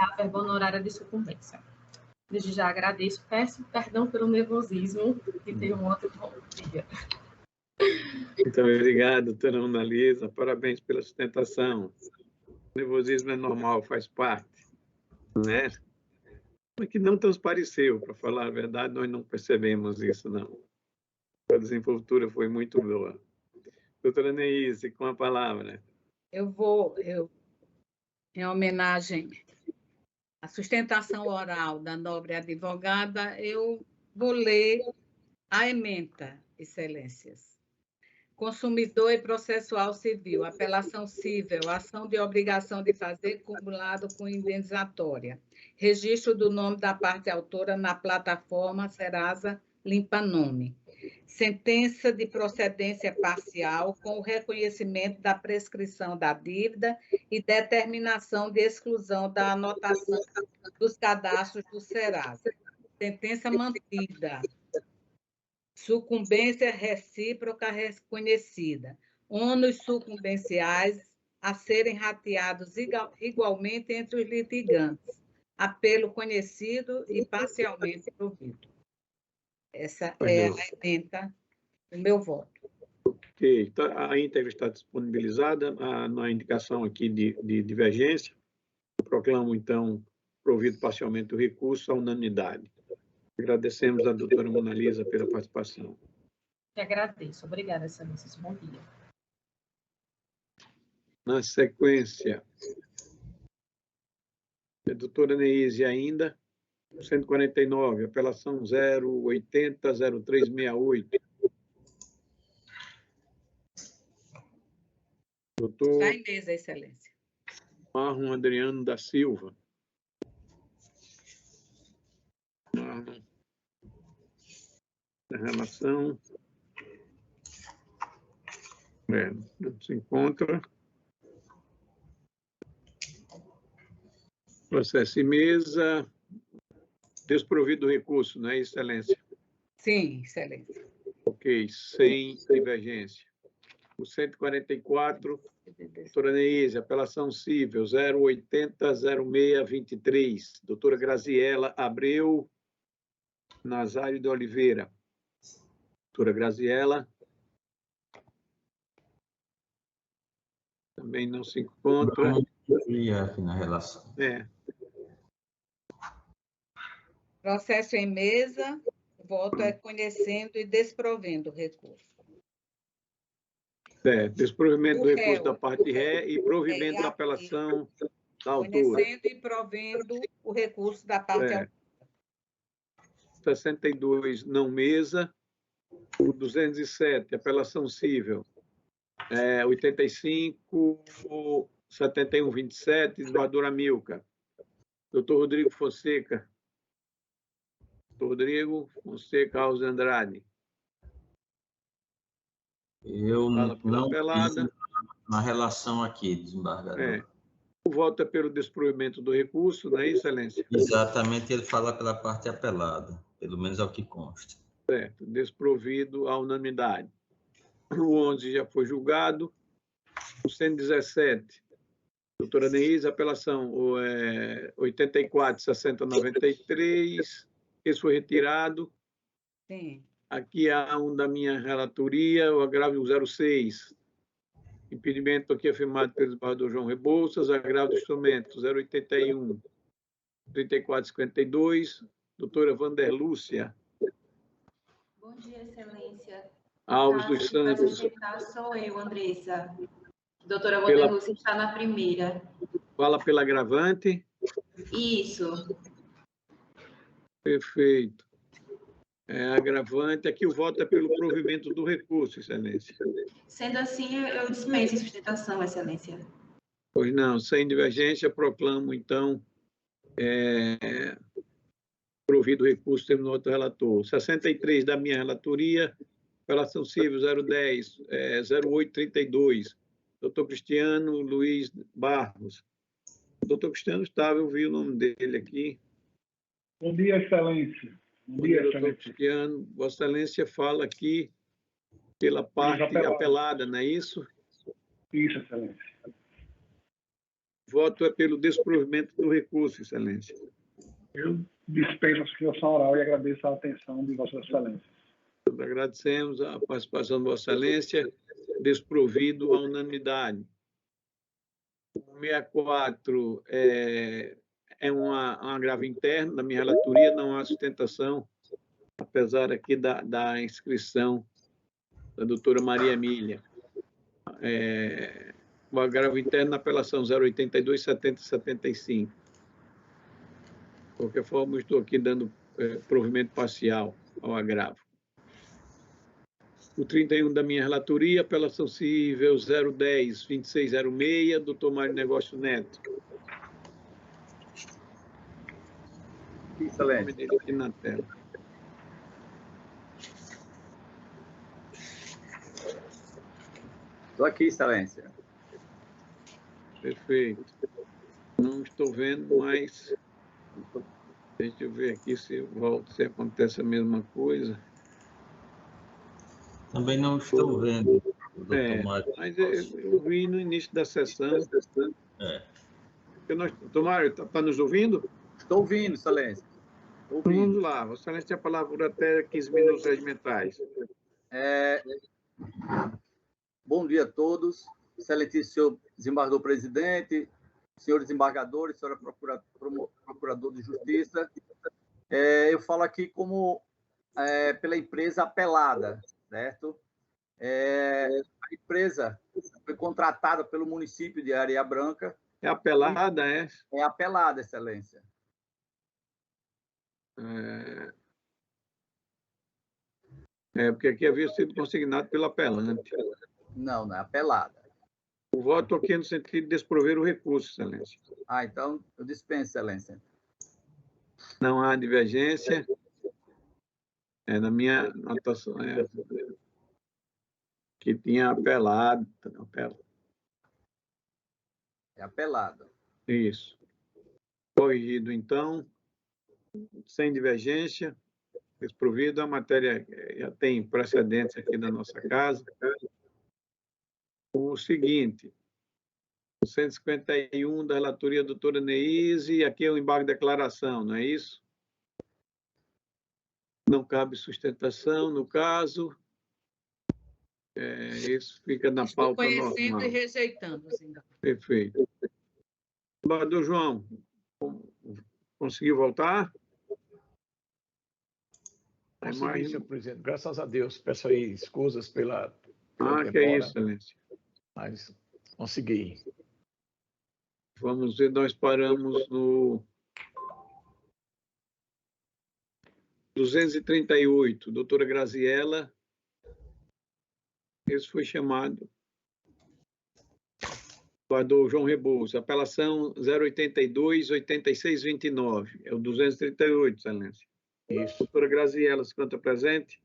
a verba honorária de sucumbência. Desde já agradeço, peço perdão pelo nervosismo e tenho um outro bom dia. Muito obrigado, doutora Mona Lisa, parabéns pela sustentação. O nervosismo é normal, faz parte, né? Mas que não transpareceu, para falar a verdade, nós não percebemos isso, não. A desenvoltura foi muito boa. Doutora Neise, com a palavra. Em homenagem à sustentação oral da nobre advogada, eu vou ler a ementa, excelências. Consumidor e processual civil, apelação civil, ação de obrigação de fazer cumulado com indenizatória. Registro do nome da parte autora na plataforma Serasa Limpa Nome. Sentença de procedência parcial com o reconhecimento da prescrição da dívida e determinação de exclusão da anotação dos cadastros do Serasa. Sentença mantida. Sucumbência recíproca reconhecida. Ônus sucumbenciais a serem rateados igualmente entre os litigantes, apelo conhecido e parcialmente provido. Essa é a ementa do meu voto. Ok, a íntegra está disponibilizada na indicação aqui de divergência. Eu proclamo, então, provido parcialmente o recurso à unanimidade. Agradecemos à doutora Mona Lisa pela participação. Eu agradeço. Obrigada, excelências. Bom dia. Na sequência, a doutora Neise ainda, 149, apelação 0800368. Doutor Está em mesa, excelência. Marlon Adriano da Silva. Marlon. A relação. Não se encontra. Processo em mesa. Desprovido do recurso, não é, excelência? Sim, excelência. Ok, sem divergência. O 144, doutora Neise, apelação cível 0800623, doutora Graziela Abreu Nazário de Oliveira. Doutora Graziela. Também não se encontra. Aqui na relação. Processo em mesa, o voto é conhecendo e desprovendo o recurso. Desprovimento do recurso da parte de ré e provimento da apelação da autora. Conhecendo e provendo o recurso da parte autora. 62, não mesa. O 207, apelação cível. 85, 71, 27, desembargadora Milka. Doutor Rodrigo Fonseca. Doutor Rodrigo Fonseca Alves Andrade. Eu não apelada. Na relação aqui, desembargador. O voto é pelo desprovimento do recurso, não é, excelência? Exatamente, ele fala pela parte apelada, pelo menos é o que consta. Certo, desprovido à unanimidade. O 11 já foi julgado. O 117, doutora Neise, apelação 84, 6093, esse foi retirado. Sim. Aqui há um da minha relatoria, o agravo 06, impedimento aqui afirmado pelo desembargador João Rebouças, agravo do instrumento 081, 3452, doutora Vanderlúcia. Bom dia, excelência. Alves dos Santos. Sou eu, Andressa. Doutora Vanderlúcia está na primeira. Fala pela agravante. Isso. Perfeito. Agravante. Aqui o voto é pelo provimento do recurso, excelência. Sendo assim, eu dispenso a sustentação, excelência. Pois não, sem divergência, proclamo, então, provido o recurso, terminou outro relator. 63 da minha relatoria, apelação civil 010, 0832, doutor Cristiano Luiz Barros. Doutor Cristiano estava, eu vi o nome dele aqui. Bom dia, excelência. Bom dia, doutor Cristiano. Vossa Excelência fala aqui pela parte apelada, não é isso? Isso, excelência. O voto é pelo desprovimento do recurso, excelência. Eu dispenso a sustentação oral e agradeço a atenção de Vossa Excelência. Nós agradecemos a participação de Vossa Excelência, desprovido à unanimidade. O 64 é um agravo interno da minha relatoria, não há sustentação, apesar aqui da inscrição da doutora Maria Emília. O agravo interno na apelação 082-7075. De qualquer forma, estou aqui dando provimento parcial ao agravo. O 31 da minha relatoria, apelação cível 010-2606, doutor Mário Negócio Neto. Excelente. O nome dele aqui na tela. Estou aqui, excelência. Perfeito. Não estou vendo, mas deixa eu ver aqui se volta, se acontece a mesma coisa. Também não estou vendo. Mas eu vi no início da sessão. Tomário, está nos ouvindo? Estou ouvindo, Excelência. Vamos lá, Vossa Excelência tem a palavra por até 15 minutos regimentais. Bom dia a todos, excelentíssimo senhor desembargador presidente, senhores desembargadores, senhora procurador de justiça. Eu falo aqui como pela empresa apelada, certo? A empresa foi contratada pelo município de Areia Branca. É apelada, é? É apelada, Excelência. Porque aqui havia sido consignado pela apelante. Não, não é apelada. O voto aqui é no sentido de desprover o recurso, Excelência. Então eu dispenso, Excelência. Não há divergência. Na minha anotação, que tinha apelado. É apelado. Isso. Corrigido, então, sem divergência, desprovido. A matéria já tem precedentes aqui na nossa casa. O seguinte, o 151 da relatoria da doutora Neise, aqui é o embargo de declaração, não é isso? Não cabe sustentação no caso. Isso fica na pauta normal. Estou conhecendo e rejeitando. Assim. Perfeito. Embargador João, conseguiu voltar? Consegui, senhor presidente. Graças a Deus. Peço aí escusas pela que é isso, Excelência. Mas consegui. Vamos ver, nós paramos no 238, doutora Graziella. Esse foi chamado. Guardou João Rebouças. Apelação 082-8629. É o 238, Excelência. Isso. Doutora Graziella, se encontra presente?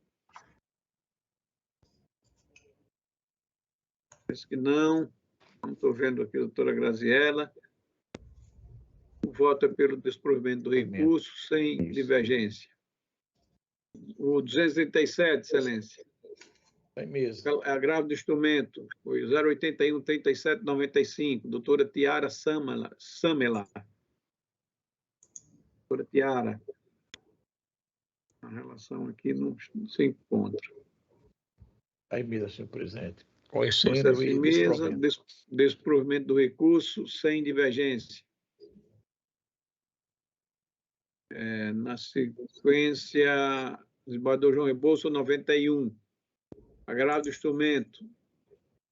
Parece que não. Não estou vendo aqui a doutora Graziella. O voto é pelo desprovimento do recurso, sem divergência. O 237, Excelência. É mesmo. Agravo do instrumento, foi 081-3795, doutora Tiara Samela. Doutora Tiara. A relação aqui não se encontra. Aí mesmo, senhor presidente. Processo em mesa, desprovimento do recurso, sem divergência. Na sequência, desembargador João Rebouças, 91. Agravo do instrumento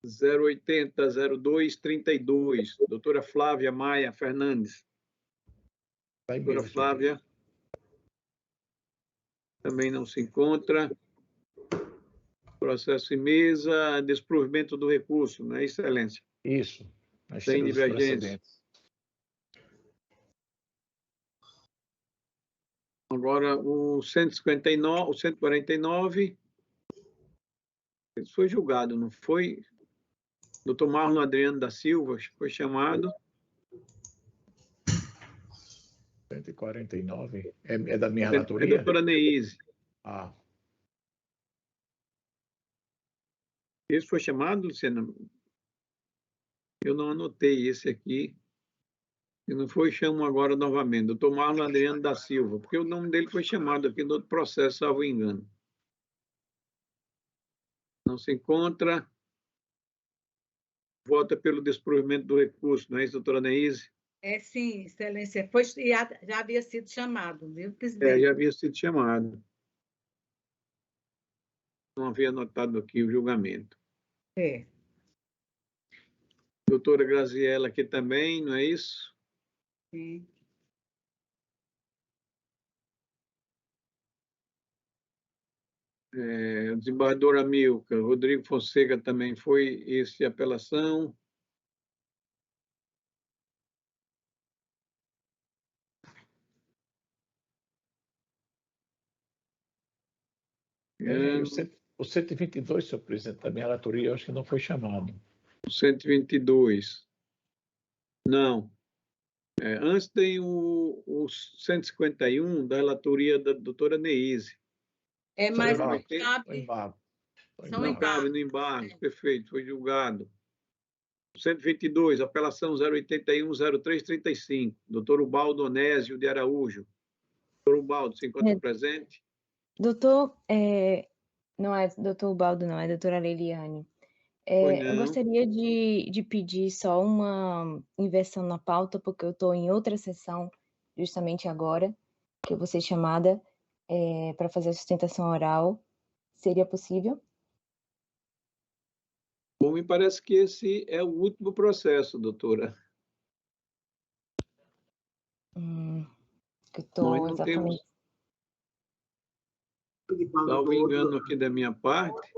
080-02-32, doutora Flávia Maia Fernandes. Doutora Flávia também não se encontra. Processo em mesa, desprovimento do recurso, não é, Excelência? Isso. Sem divergência. Agora, o 159, o 149... Isso foi julgado, não foi? Doutor Marlon Adriano da Silva foi chamado. 149? É da minha relatoria? É doutora Neise. Esse foi chamado, Luciana? Eu não anotei esse aqui. Se não foi, chamo agora novamente. Doutor Marlon Adriano da Silva, porque o nome dele foi chamado aqui no outro processo, salvo engano. Não se encontra. Vota pelo desprovimento do recurso, não é isso, doutora Neise? Sim, Excelência. Já havia sido chamado, viu, presidente? Já havia sido chamado. Não havia anotado aqui o julgamento. Doutora Graziella aqui também, não é isso? Sim. O desembargador Amilcar, Rodrigo Fonseca também foi esse apelação. O 122, senhor presidente, da minha relatoria, eu acho que não foi chamado. O 122. Não. Antes tem o 151 da relatoria da doutora Neise. Mas não cabe. São Não cabe no embargo, perfeito, foi julgado. 122, apelação 081-0335, doutor Ubaldo Onésio de Araújo. Doutor Ubaldo, se encontra presente? Doutor, não é doutor Ubaldo, não, é doutora Leiliane. Eu gostaria de pedir só uma inversão na pauta, porque eu estou em outra sessão justamente agora, que eu vou ser chamada para fazer a sustentação oral. Seria possível? Bom, me parece que esse é o último processo, doutora. Que estou exatamente... Salvo engano aqui da minha parte.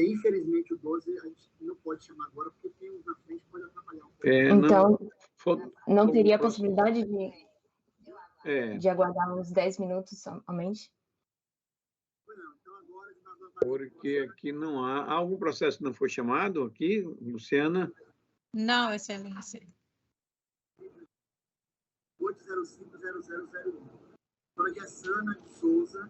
Infelizmente, o 12 a gente não pode chamar agora, porque tem uns na frente que pode atrapalhar um pouco. Então, não teria a possibilidade de aguardar uns 10 minutos somente? Porque aqui não há... Algum processo não foi chamado aqui, Luciana? Não, Excelência. 805-0001. Doutora Sana de Souza.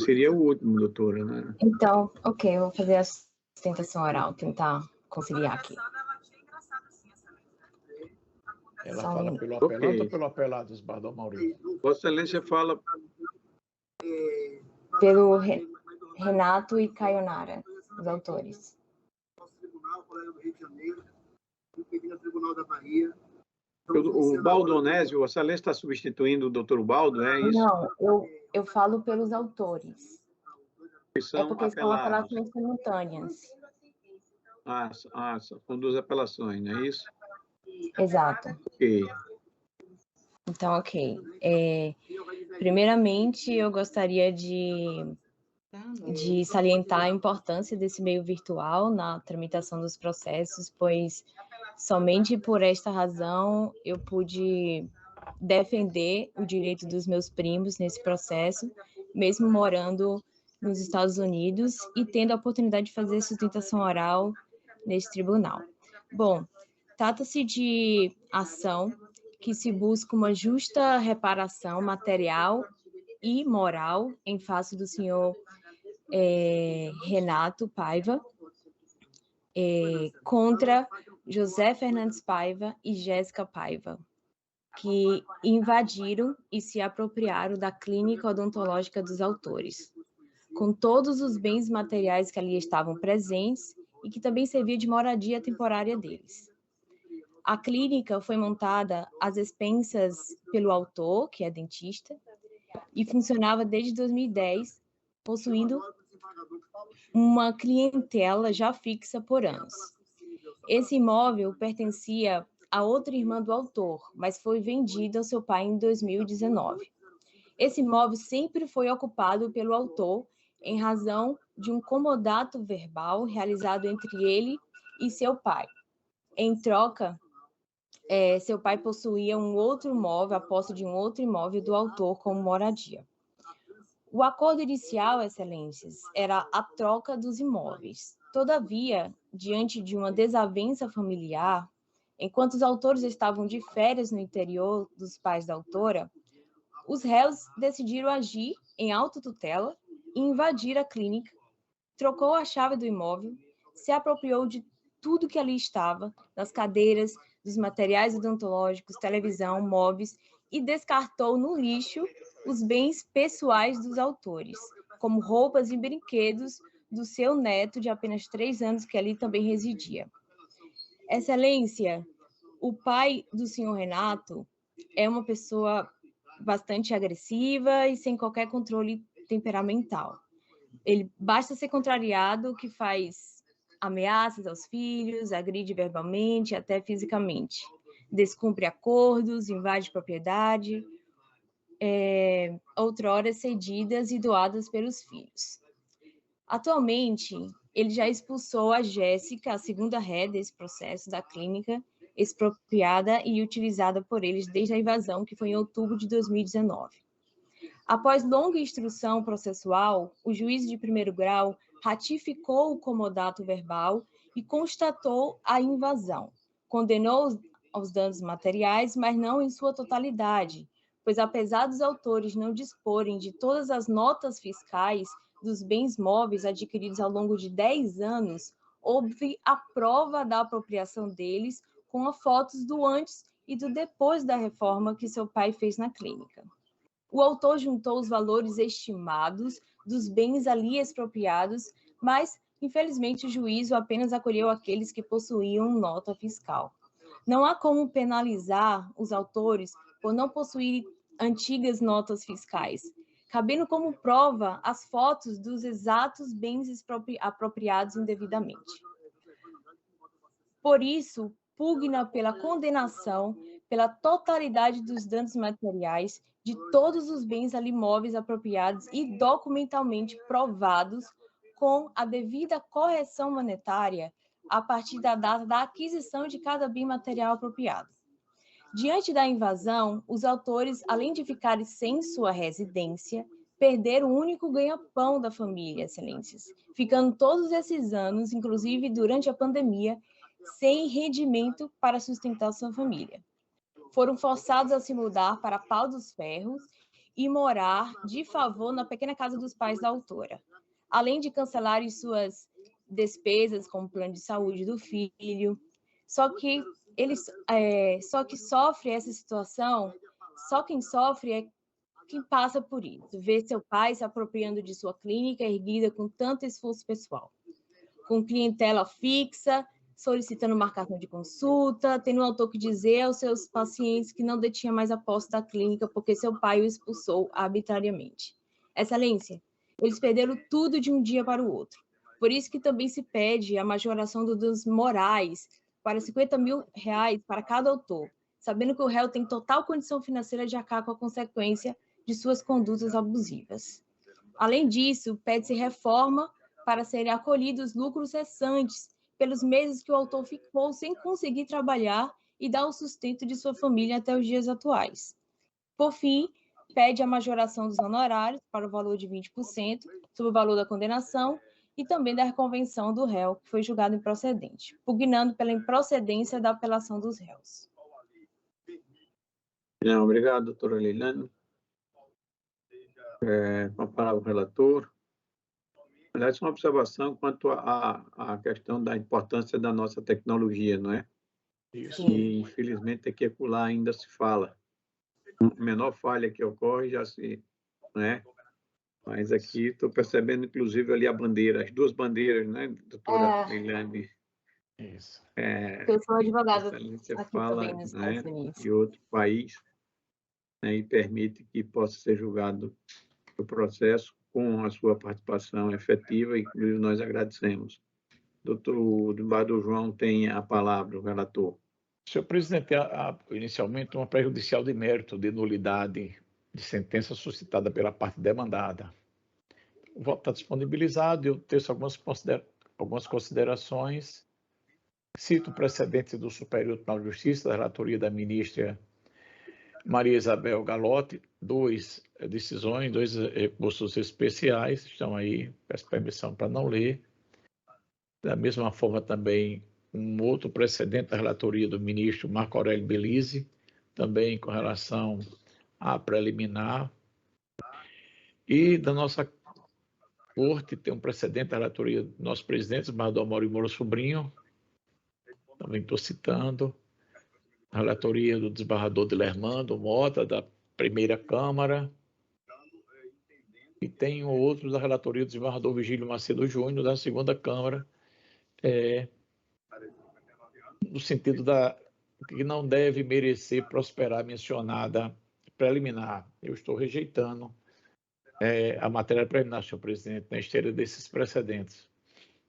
Seria o último, doutora, né? Então, ok, eu vou fazer a sustentação oral, tentar conciliar aqui. Ela fala pelo apelante ou pelo apelado, Esbardão Maurício? Vossa Excelência fala... Pelo Renato e Caionara, os autores. Nosso tribunal, colega do Rio de Janeiro, o Tribunal da Bahia. O Ubaldo Onésio, Vossa Excelência está substituindo o doutor Ubaldo, é isso? Não, eu falo pelos autores. É porque são apelações simultâneas. São duas apelações, não é isso? Exato. Ok. Então, ok. Primeiramente, eu gostaria de salientar a importância desse meio virtual na tramitação dos processos, pois somente por esta razão eu pude defender o direito dos meus primos nesse processo, mesmo morando nos Estados Unidos e tendo a oportunidade de fazer sustentação oral nesse tribunal. Bom, trata-se de ação que se busca uma justa reparação material e moral em face do senhor Renato Paiva, contra José Fernandes Paiva e Jéssica Paiva, que invadiram e se apropriaram da clínica odontológica dos autores, com todos os bens materiais que ali estavam presentes e que também servia de moradia temporária deles. A clínica foi montada às expensas pelo autor, que é dentista, e funcionava desde 2010, possuindo uma clientela já fixa por anos. Esse imóvel pertencia a outra irmã do autor, mas foi vendido ao seu pai em 2019. Esse imóvel sempre foi ocupado pelo autor em razão de um comodato verbal realizado entre ele e seu pai. Em troca, seu pai possuía um outro imóvel, a posse de um outro imóvel do autor como moradia. O acordo inicial, Excelências, era a troca dos imóveis. Todavia, diante de uma desavença familiar, enquanto os autores estavam de férias no interior dos pais da autora, os réus decidiram agir em autotutela e invadir a clínica, trocou a chave do imóvel, se apropriou de tudo que ali estava, das cadeiras, dos materiais odontológicos, televisão, móveis, e descartou no lixo os bens pessoais dos autores, como roupas e brinquedos do seu neto de apenas 3 anos, que ali também residia. Excelência, o pai do senhor Renato é uma pessoa bastante agressiva e sem qualquer controle temperamental. Ele basta ser contrariado que faz ameaças aos filhos, agride verbalmente, até fisicamente. Descumpre acordos, invade propriedade, outrora cedidas e doadas pelos filhos. Atualmente, ele já expulsou a Jéssica, a segunda ré desse processo da clínica, expropriada e utilizada por eles desde a invasão, que foi em outubro de 2019. Após longa instrução processual, o juiz de primeiro grau ratificou o comodato verbal e constatou a invasão. Condenou aos danos materiais, mas não em sua totalidade, pois apesar dos autores não disporem de todas as notas fiscais dos bens móveis adquiridos ao longo de 10 anos, houve a prova da apropriação deles com as fotos do antes e do depois da reforma que seu pai fez na clínica. O autor juntou os valores estimados dos bens ali expropriados, mas, infelizmente, o juízo apenas acolheu aqueles que possuíam nota fiscal. Não há como penalizar os autores por não possuírem antigas notas fiscais, cabendo como prova as fotos dos exatos bens apropriados indevidamente. Por isso, pugna pela condenação, pela totalidade dos danos materiais de todos os bens ali móveis apropriados e documentalmente provados com a devida correção monetária a partir da data da aquisição de cada bem material apropriado. Diante da invasão, os autores, além de ficarem sem sua residência, perderam o único ganha-pão da família, excelências, ficando todos esses anos, inclusive durante a pandemia, sem rendimento para sustentar sua família. Foram forçados a se mudar para Pau dos Ferros e morar de favor na pequena casa dos pais da autora, além de cancelarem suas despesas como plano de saúde do filho. Só que sofre essa situação, só quem sofre é quem passa por isso, vê seu pai se apropriando de sua clínica erguida com tanto esforço pessoal, com clientela fixa, solicitando marcação de consulta, tendo um autor que dizer aos seus pacientes que não detinha mais a posse da clínica porque seu pai o expulsou arbitrariamente. Excelência, eles perderam tudo de um dia para o outro. Por isso que também se pede a majoração dos danos morais para R$50 mil para cada autor, sabendo que o réu tem total condição financeira de arcar com a consequência de suas condutas abusivas. Além disso, pede-se reforma para serem acolhidos lucros cessantes pelos meses que o autor ficou sem conseguir trabalhar e dar o sustento de sua família até os dias atuais. Por fim, pede a majoração dos honorários para o valor de 20% sobre o valor da condenação e também da reconvenção do réu, que foi julgado improcedente, pugnando pela improcedência da apelação dos réus. Não, obrigado, doutora Leilane. Com a palavra o relator. Aliás, uma observação quanto à questão da importância da nossa tecnologia, não é? Isso. E, infelizmente, aqui e acolá ainda se fala. A menor falha que ocorre já se... Não é? Mas aqui estou percebendo, inclusive, ali a bandeira, as duas bandeiras, né, doutora Leilane? Isso. Eu sou advogada Excelência aqui fala, também nos né, Estados Unidos. de outro país, né, e permite que possa ser julgado o processo com a sua participação efetiva, e inclusive nós agradecemos. Doutor Dumbardo João tem a palavra, o relator. Senhor presidente, inicialmente uma prejudicial de mérito de nulidade de sentença suscitada pela parte demandada. O voto está disponibilizado e eu teço algumas considerações. Cito o precedente do Superior Tribunal de Justiça, da relatoria da ministra Maria Isabel Galotti, 2 decisões, 2 recursos especiais, estão aí, peço permissão para não ler. Da mesma forma também um outro precedente da relatoria do ministro Marco Aurélio Belize, também com relação à preliminar. E da nossa corte tem um precedente da relatoria do nosso presidente, desembargador Mauro Moura Sobrinho, também estou citando, a relatoria do desembargador Dilermando Mota, da primeira Câmara, e tem outro da relatoria do desembargador Vigílio Macedo Júnior, da segunda Câmara, no sentido que não deve merecer prosperar a mencionada preliminar. Eu estou rejeitando a matéria preliminar, senhor presidente, na esteira desses precedentes.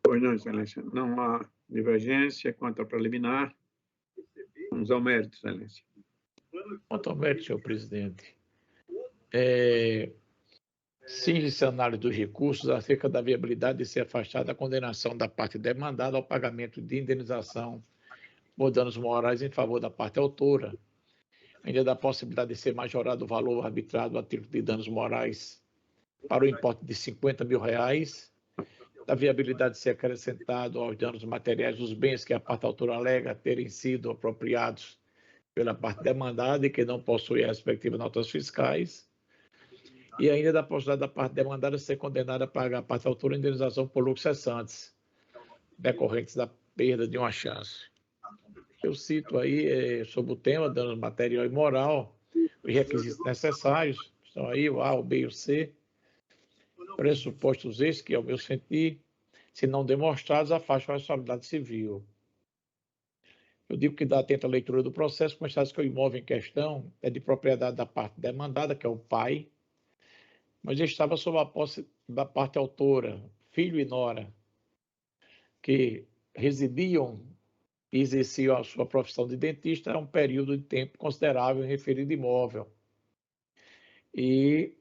Pois não, excelência. Não há divergência quanto à preliminar. Vamos ao mérito, excelência. Quanto ao mérito, senhor presidente, cinge-se a análise dos recursos acerca da viabilidade de ser afastada a condenação da parte demandada ao pagamento de indenização por danos morais em favor da parte autora, ainda da possibilidade de ser majorado o valor arbitrado a título de danos morais para o importe de R$50 mil, da viabilidade de ser acrescentado aos danos materiais os bens que a parte autora alega terem sido apropriados pela parte demandada e que não possui as respectivas notas fiscais, e ainda da possibilidade da parte demandada ser condenada a pagar a parte autora indenização por lucros cessantes, decorrentes da perda de uma chance. Eu cito aí, sobre o tema, dano material e moral, os requisitos necessários, estão aí o A, o B e o C, pressupostos esses, que ao meu sentir, se não demonstrados, afastam a responsabilidade civil. Eu digo que dá atenta a leitura do processo, constata que o imóvel em questão é de propriedade da parte demandada, que é o pai, mas estava sob a posse da parte autora, filho e nora, que residiam e exerciam a sua profissão de dentista há um período de tempo considerável em referido imóvel. E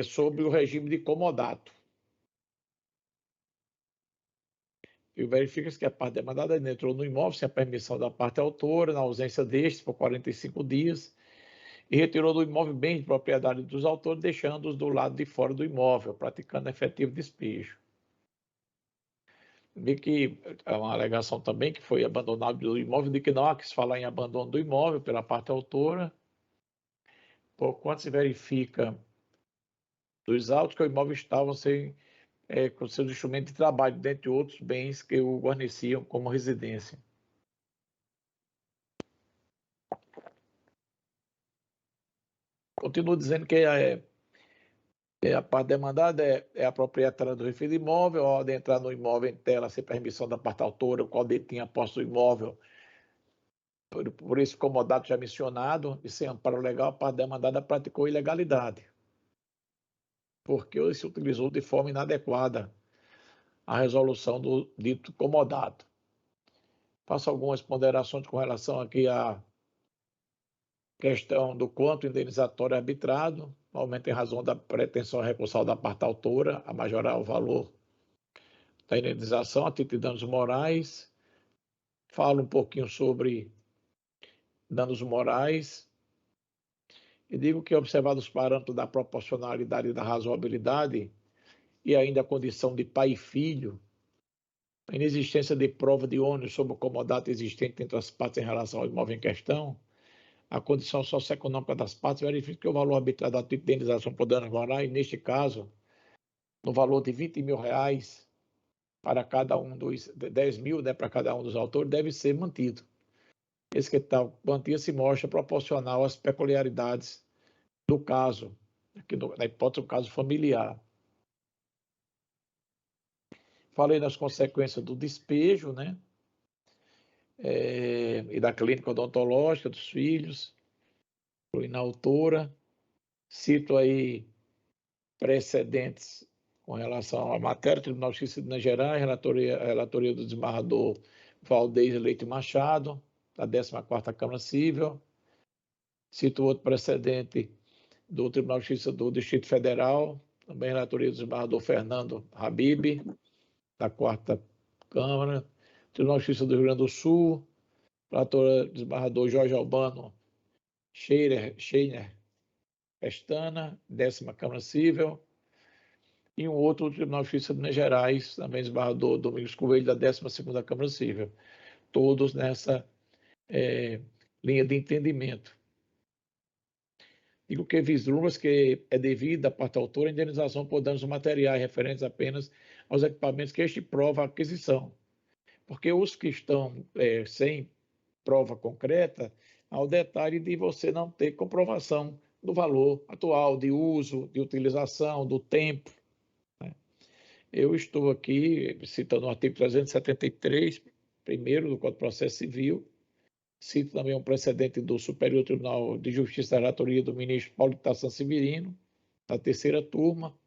sobre o regime de comodato. E verifica-se que a parte demandada entrou no imóvel sem a permissão da parte autora, na ausência deste, por 45 dias, e retirou do imóvel bens de propriedade dos autores, deixando-os do lado de fora do imóvel, praticando efetivo despejo. Vi que é uma alegação também que foi abandonado do imóvel, de que não há que se falar em abandono do imóvel pela parte autora, porquanto se verifica dos autos que o imóvel estava sem com seus instrumentos de trabalho, dentre outros bens que o guarneciam como residência. Continuo dizendo que a parte demandada é a proprietária do referido imóvel, a ordem de entrar no imóvel em tela sem permissão da parte autora, o qual detinha posse do imóvel, por esse comodato já mencionado, e sem amparo legal, a parte demandada praticou ilegalidade, porque se utilizou de forma inadequada a resolução do dito comodato. Faço algumas ponderações com relação aqui à questão do quanto indenizatório é arbitrado, normalmente em razão da pretensão recursal da parte autora a majorar o valor da indenização a título de danos morais. Falo um pouquinho sobre danos morais e digo que, observados os parâmetros da proporcionalidade e da razoabilidade e ainda a condição de pai e filho, a inexistência de prova de ônus sobre o comodato existente entre as partes em relação ao imóvel em questão, a condição socioeconômica das partes, verifica que o valor arbitrado da título de indenização por danos morais, neste caso, no valor de R$20 mil para cada um dos 10 mil, né, para cada um dos autores, deve ser mantido. Esse que tal quantia se mostra proporcional às peculiaridades do caso, aqui na hipótese do caso familiar. Falei nas consequências do despejo, né? E da clínica odontológica dos filhos, e na autora. Cito aí precedentes com relação à matéria, Tribunal de Justiça de Minas Gerais, relatoria do desembargador Valdez Leite Machado, da 14ª Câmara Civil. Cito outro precedente do Tribunal de Justiça do Distrito Federal, também relatoria do desembargador Fernando Habib, da 4ª Câmara. Tribunal de Justiça do Rio Grande do Sul, relatoria do desembargador Jorge Albano Scheiner Pestana, 10ª Câmara Civil, e um outro Tribunal de Justiça de Minas Gerais, também desembargador Domingos Coelho, da 12ª Câmara Civil, todos nessa linha de entendimento. Digo que vislumbra que é devida à parte autora a indenização por danos materiais referentes apenas aos equipamentos que este prova a aquisição, porque os que estão sem prova concreta, há o detalhe de você não ter comprovação do valor atual de uso, de utilização, do tempo. Né? Eu estou aqui citando o artigo 373, primeiro do Código de Processo Civil, cito também um precedente do Superior Tribunal de Justiça da relatoria do ministro Paulo de Tarsan Severino, da terceira turma.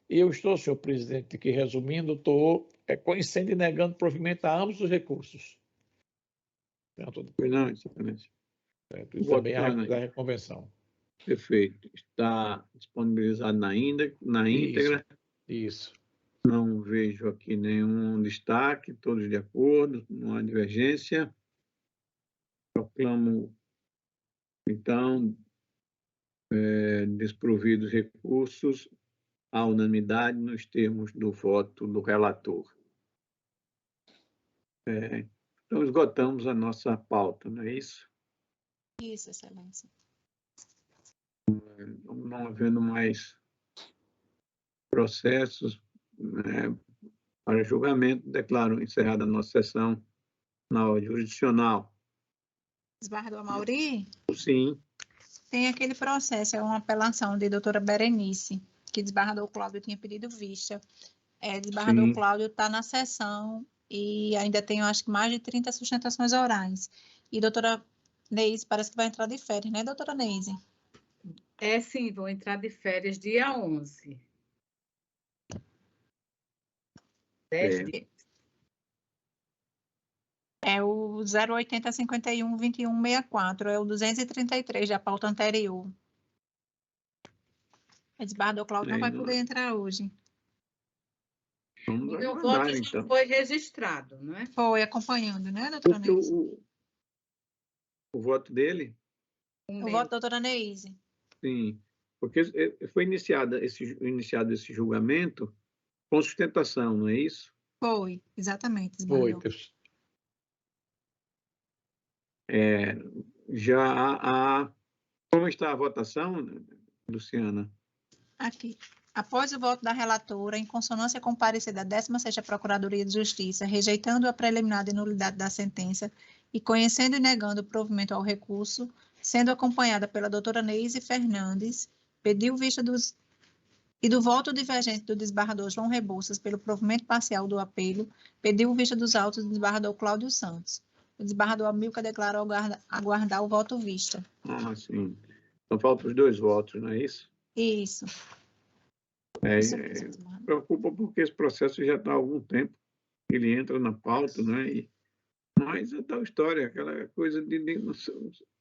E eu estou, senhor presidente, aqui resumindo, estou conhecendo e negando provimento a ambos os recursos. Não, excelente. E também a reconvenção. Perfeito. Está disponibilizado na íntegra. Isso. Não vejo aqui nenhum destaque, todos de acordo, não há divergência. Proclamo, então, desprovidos recursos à unanimidade nos termos do voto do relator. Então, esgotamos a nossa pauta, não é isso? Isso, Excelência. Não havendo mais processos, né, para julgamento, declaro encerrada a nossa sessão na ordem jurisdicional. Desembargador Amaury? Sim. Tem aquele processo, é uma apelação de doutora Berenice, que desembargador Cláudio tinha pedido vista. Desembargador Sim. Cláudio está na sessão e ainda tem, eu acho que, mais de 30 sustentações orais. E doutora Neise parece que vai entrar de férias, né, doutora Neise? Sim, vou entrar de férias dia 11. É o 08051-2164, é o 233 da pauta anterior. O desembargador Cláudio não vai poder entrar hoje. O meu voto já foi registrado, não é? Foi, acompanhando, né, doutora Neise? O voto dele? O voto da doutora Neise. Sim, porque foi iniciado esse julgamento com sustentação, não é isso? Foi, exatamente. Foi. Como está a votação, Luciana? Aqui. Após o voto da relatora, em consonância com o parecer da 16ª Procuradoria de Justiça, rejeitando a preliminar de nulidade da sentença e conhecendo e negando o provimento ao recurso, sendo acompanhada pela doutora Neise Fernandes, pediu vista do voto divergente do desembargador João Rebouças pelo provimento parcial do apelo, pediu vista dos autos do desembargador Cláudio Santos. O desembargador Amilcar declarou aguardar o voto vista. Sim. Então faltam os 2 votos, não é isso? Isso. Preocupa porque esse processo já está há algum tempo, ele entra na pauta, né? Mas é tal história, aquela coisa de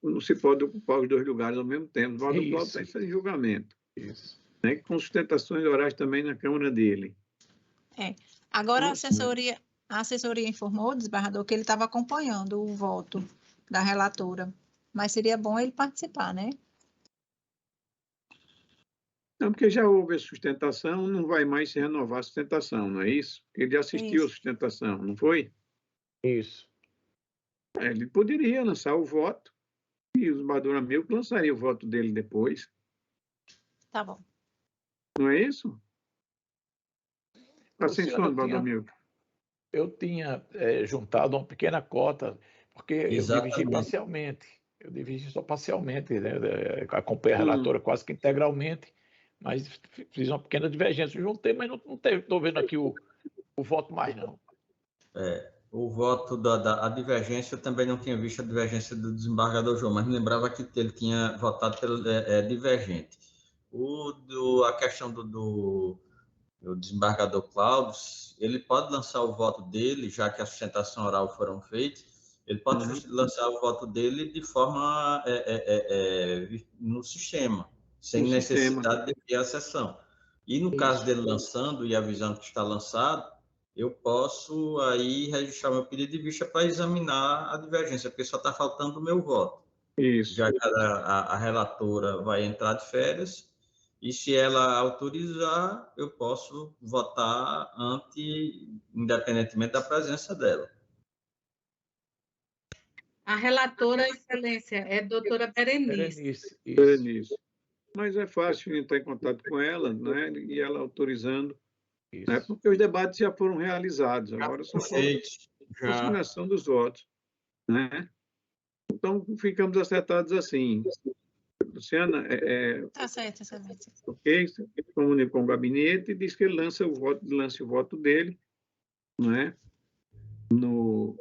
não se pode ocupar os 2 lugares ao mesmo tempo. O voto do Cláudio está em julgamento. Isso. Né? Com sustentações orais também na Câmara dele. Agora a assessoria informou o desembargador que ele estava acompanhando o voto da relatora, mas seria bom ele participar, né? Não, porque já houve a sustentação, não vai mais se renovar a sustentação, não é isso? Ele assistiu à sustentação, não foi? Isso. Ele poderia lançar o voto e o desembargador Amilcar lançaria o voto dele depois. Tá bom. Não é isso? Está sem sono, desembargador Amilcar? Eu tinha juntado uma pequena cota, porque eu dirigi parcialmente. Eu dirigi só parcialmente, né? Acompanhei a relatora quase que integralmente, mas fiz uma pequena divergência. Juntei, mas não estou vendo aqui o voto mais, não. O voto da divergência, eu também não tinha visto a divergência do desembargador João, mas me lembrava que ele tinha votado pelo divergente. A questão do desembargador Cláudio, ele pode lançar o voto dele, já que a sustentação oral foram feitas, ele pode lançar o voto dele de forma no sistema, sem necessidade de criar a sessão. E no caso dele lançando e avisando que está lançado, eu posso aí registrar meu pedido de vista para examinar a divergência, porque só está faltando o meu voto. Isso. Já que a relatora vai entrar de férias, e se ela autorizar, eu posso votar independentemente da presença dela. A relatora, Excelência, é a doutora Berenice. Berenice. Mas é fácil entrar em contato com ela, né? E ela autorizando, né? Porque os debates já foram realizados, agora só falta a consignação dos votos, né? Então, ficamos acertados assim. Luciana, Tá certo, Excelência. Ok, comunica com o gabinete e diz que ele lance o voto dele, né? No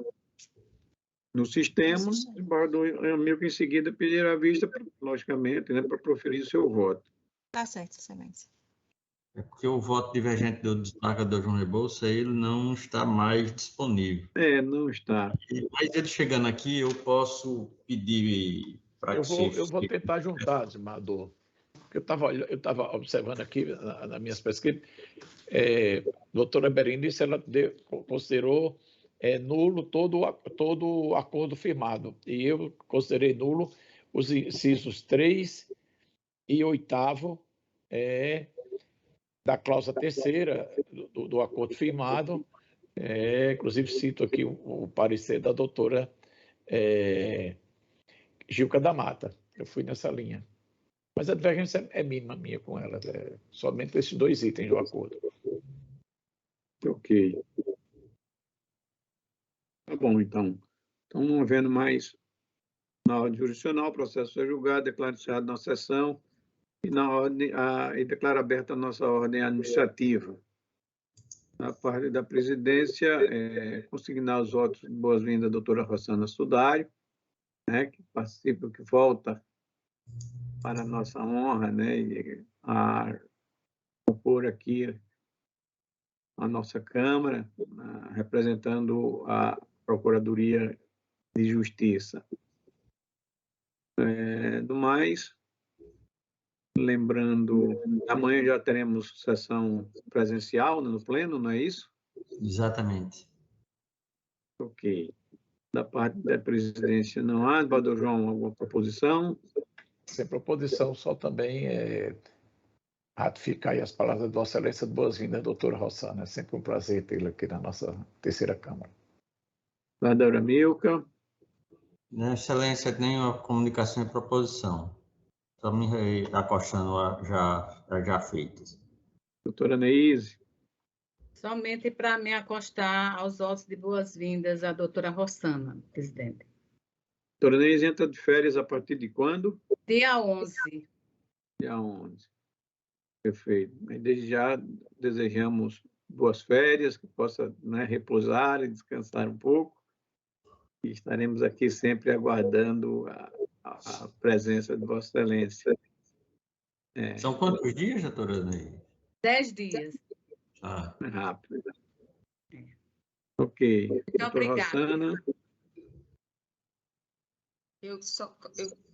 sistema, o desembargador Amilcar em seguida pedirá a vista, logicamente, né, para proferir o seu voto. Tá certo, Excelência. É porque o voto divergente do desembargador João Rebouças, ele não está mais disponível. Não está. Mas ele chegando aqui, eu posso pedir para que eu vou tentar juntar, desembargador. Eu estava observando aqui nas minhas pesquisas, a doutora Berenice, ela considerou nulo todo o acordo firmado. E eu considerei nulo os incisos 3 e 8º da cláusula 3ª do acordo firmado. Inclusive, cito aqui o parecer da doutora Gilca da Mata. Eu fui nessa linha. Mas a divergência é mínima minha com ela. É somente esses 2 itens do acordo. Ok. Tá bom, então. Então, não havendo mais na ordem jurisdicional, o processo é julgado, declaro encerrado na sessão e declaro aberta a nossa ordem administrativa. Da parte da presidência, consignar os votos de boas-vindas à doutora Rossana Sudário, né, que participa, que volta para a nossa honra, né, e a compor aqui a nossa Câmara, representando a Procuradoria de Justiça. Do mais, lembrando, amanhã já teremos sessão presencial no pleno, não é isso? Exatamente. Ok. Da parte da presidência não há. Bador João, alguma proposição? Sem proposição, só também ratificar aí as palavras de Vossa Excelência de boas-vindas, doutora Rossana. É sempre um prazer tê-la aqui na nossa terceira Câmara. Bador Milka. Não, Excelência, nenhuma comunicação e proposição. Só me acostando já feitas. Doutora Neise. Somente para me acostar aos votos de boas-vindas à doutora Rossana, presidente. Doutora Neise entra de férias a partir de quando? Dia 11. Dia 11. Perfeito. Desde já desejamos boas férias, que possa, né, repousar e descansar um pouco. E estaremos aqui sempre aguardando a presença de Vossa Excelência. São quantos dias, doutora Neide? 10 dias. Ah. Rápido. Ok. Muito obrigada. Rossana. Eu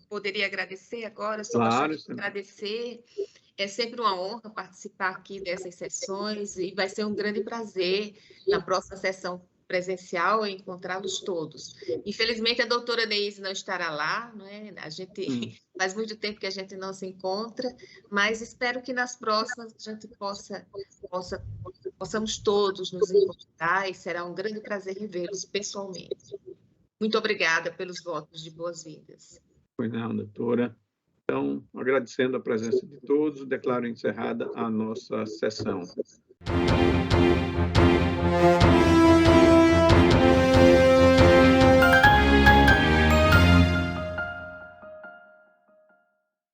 poderia agradecer agora, Claro, gostaria de agradecer. É sempre uma honra participar aqui dessas sessões e vai ser um grande prazer na próxima sessão presencial encontrá-los todos. Infelizmente, a doutora Neise não estará lá, não é? A gente faz muito tempo que a gente não se encontra, mas espero que nas próximas a gente possamos todos nos encontrar e será um grande prazer revê-los pessoalmente. Muito obrigada pelos votos de boas-vindas. Pois não, doutora. Então, agradecendo a presença de todos, declaro encerrada a nossa sessão.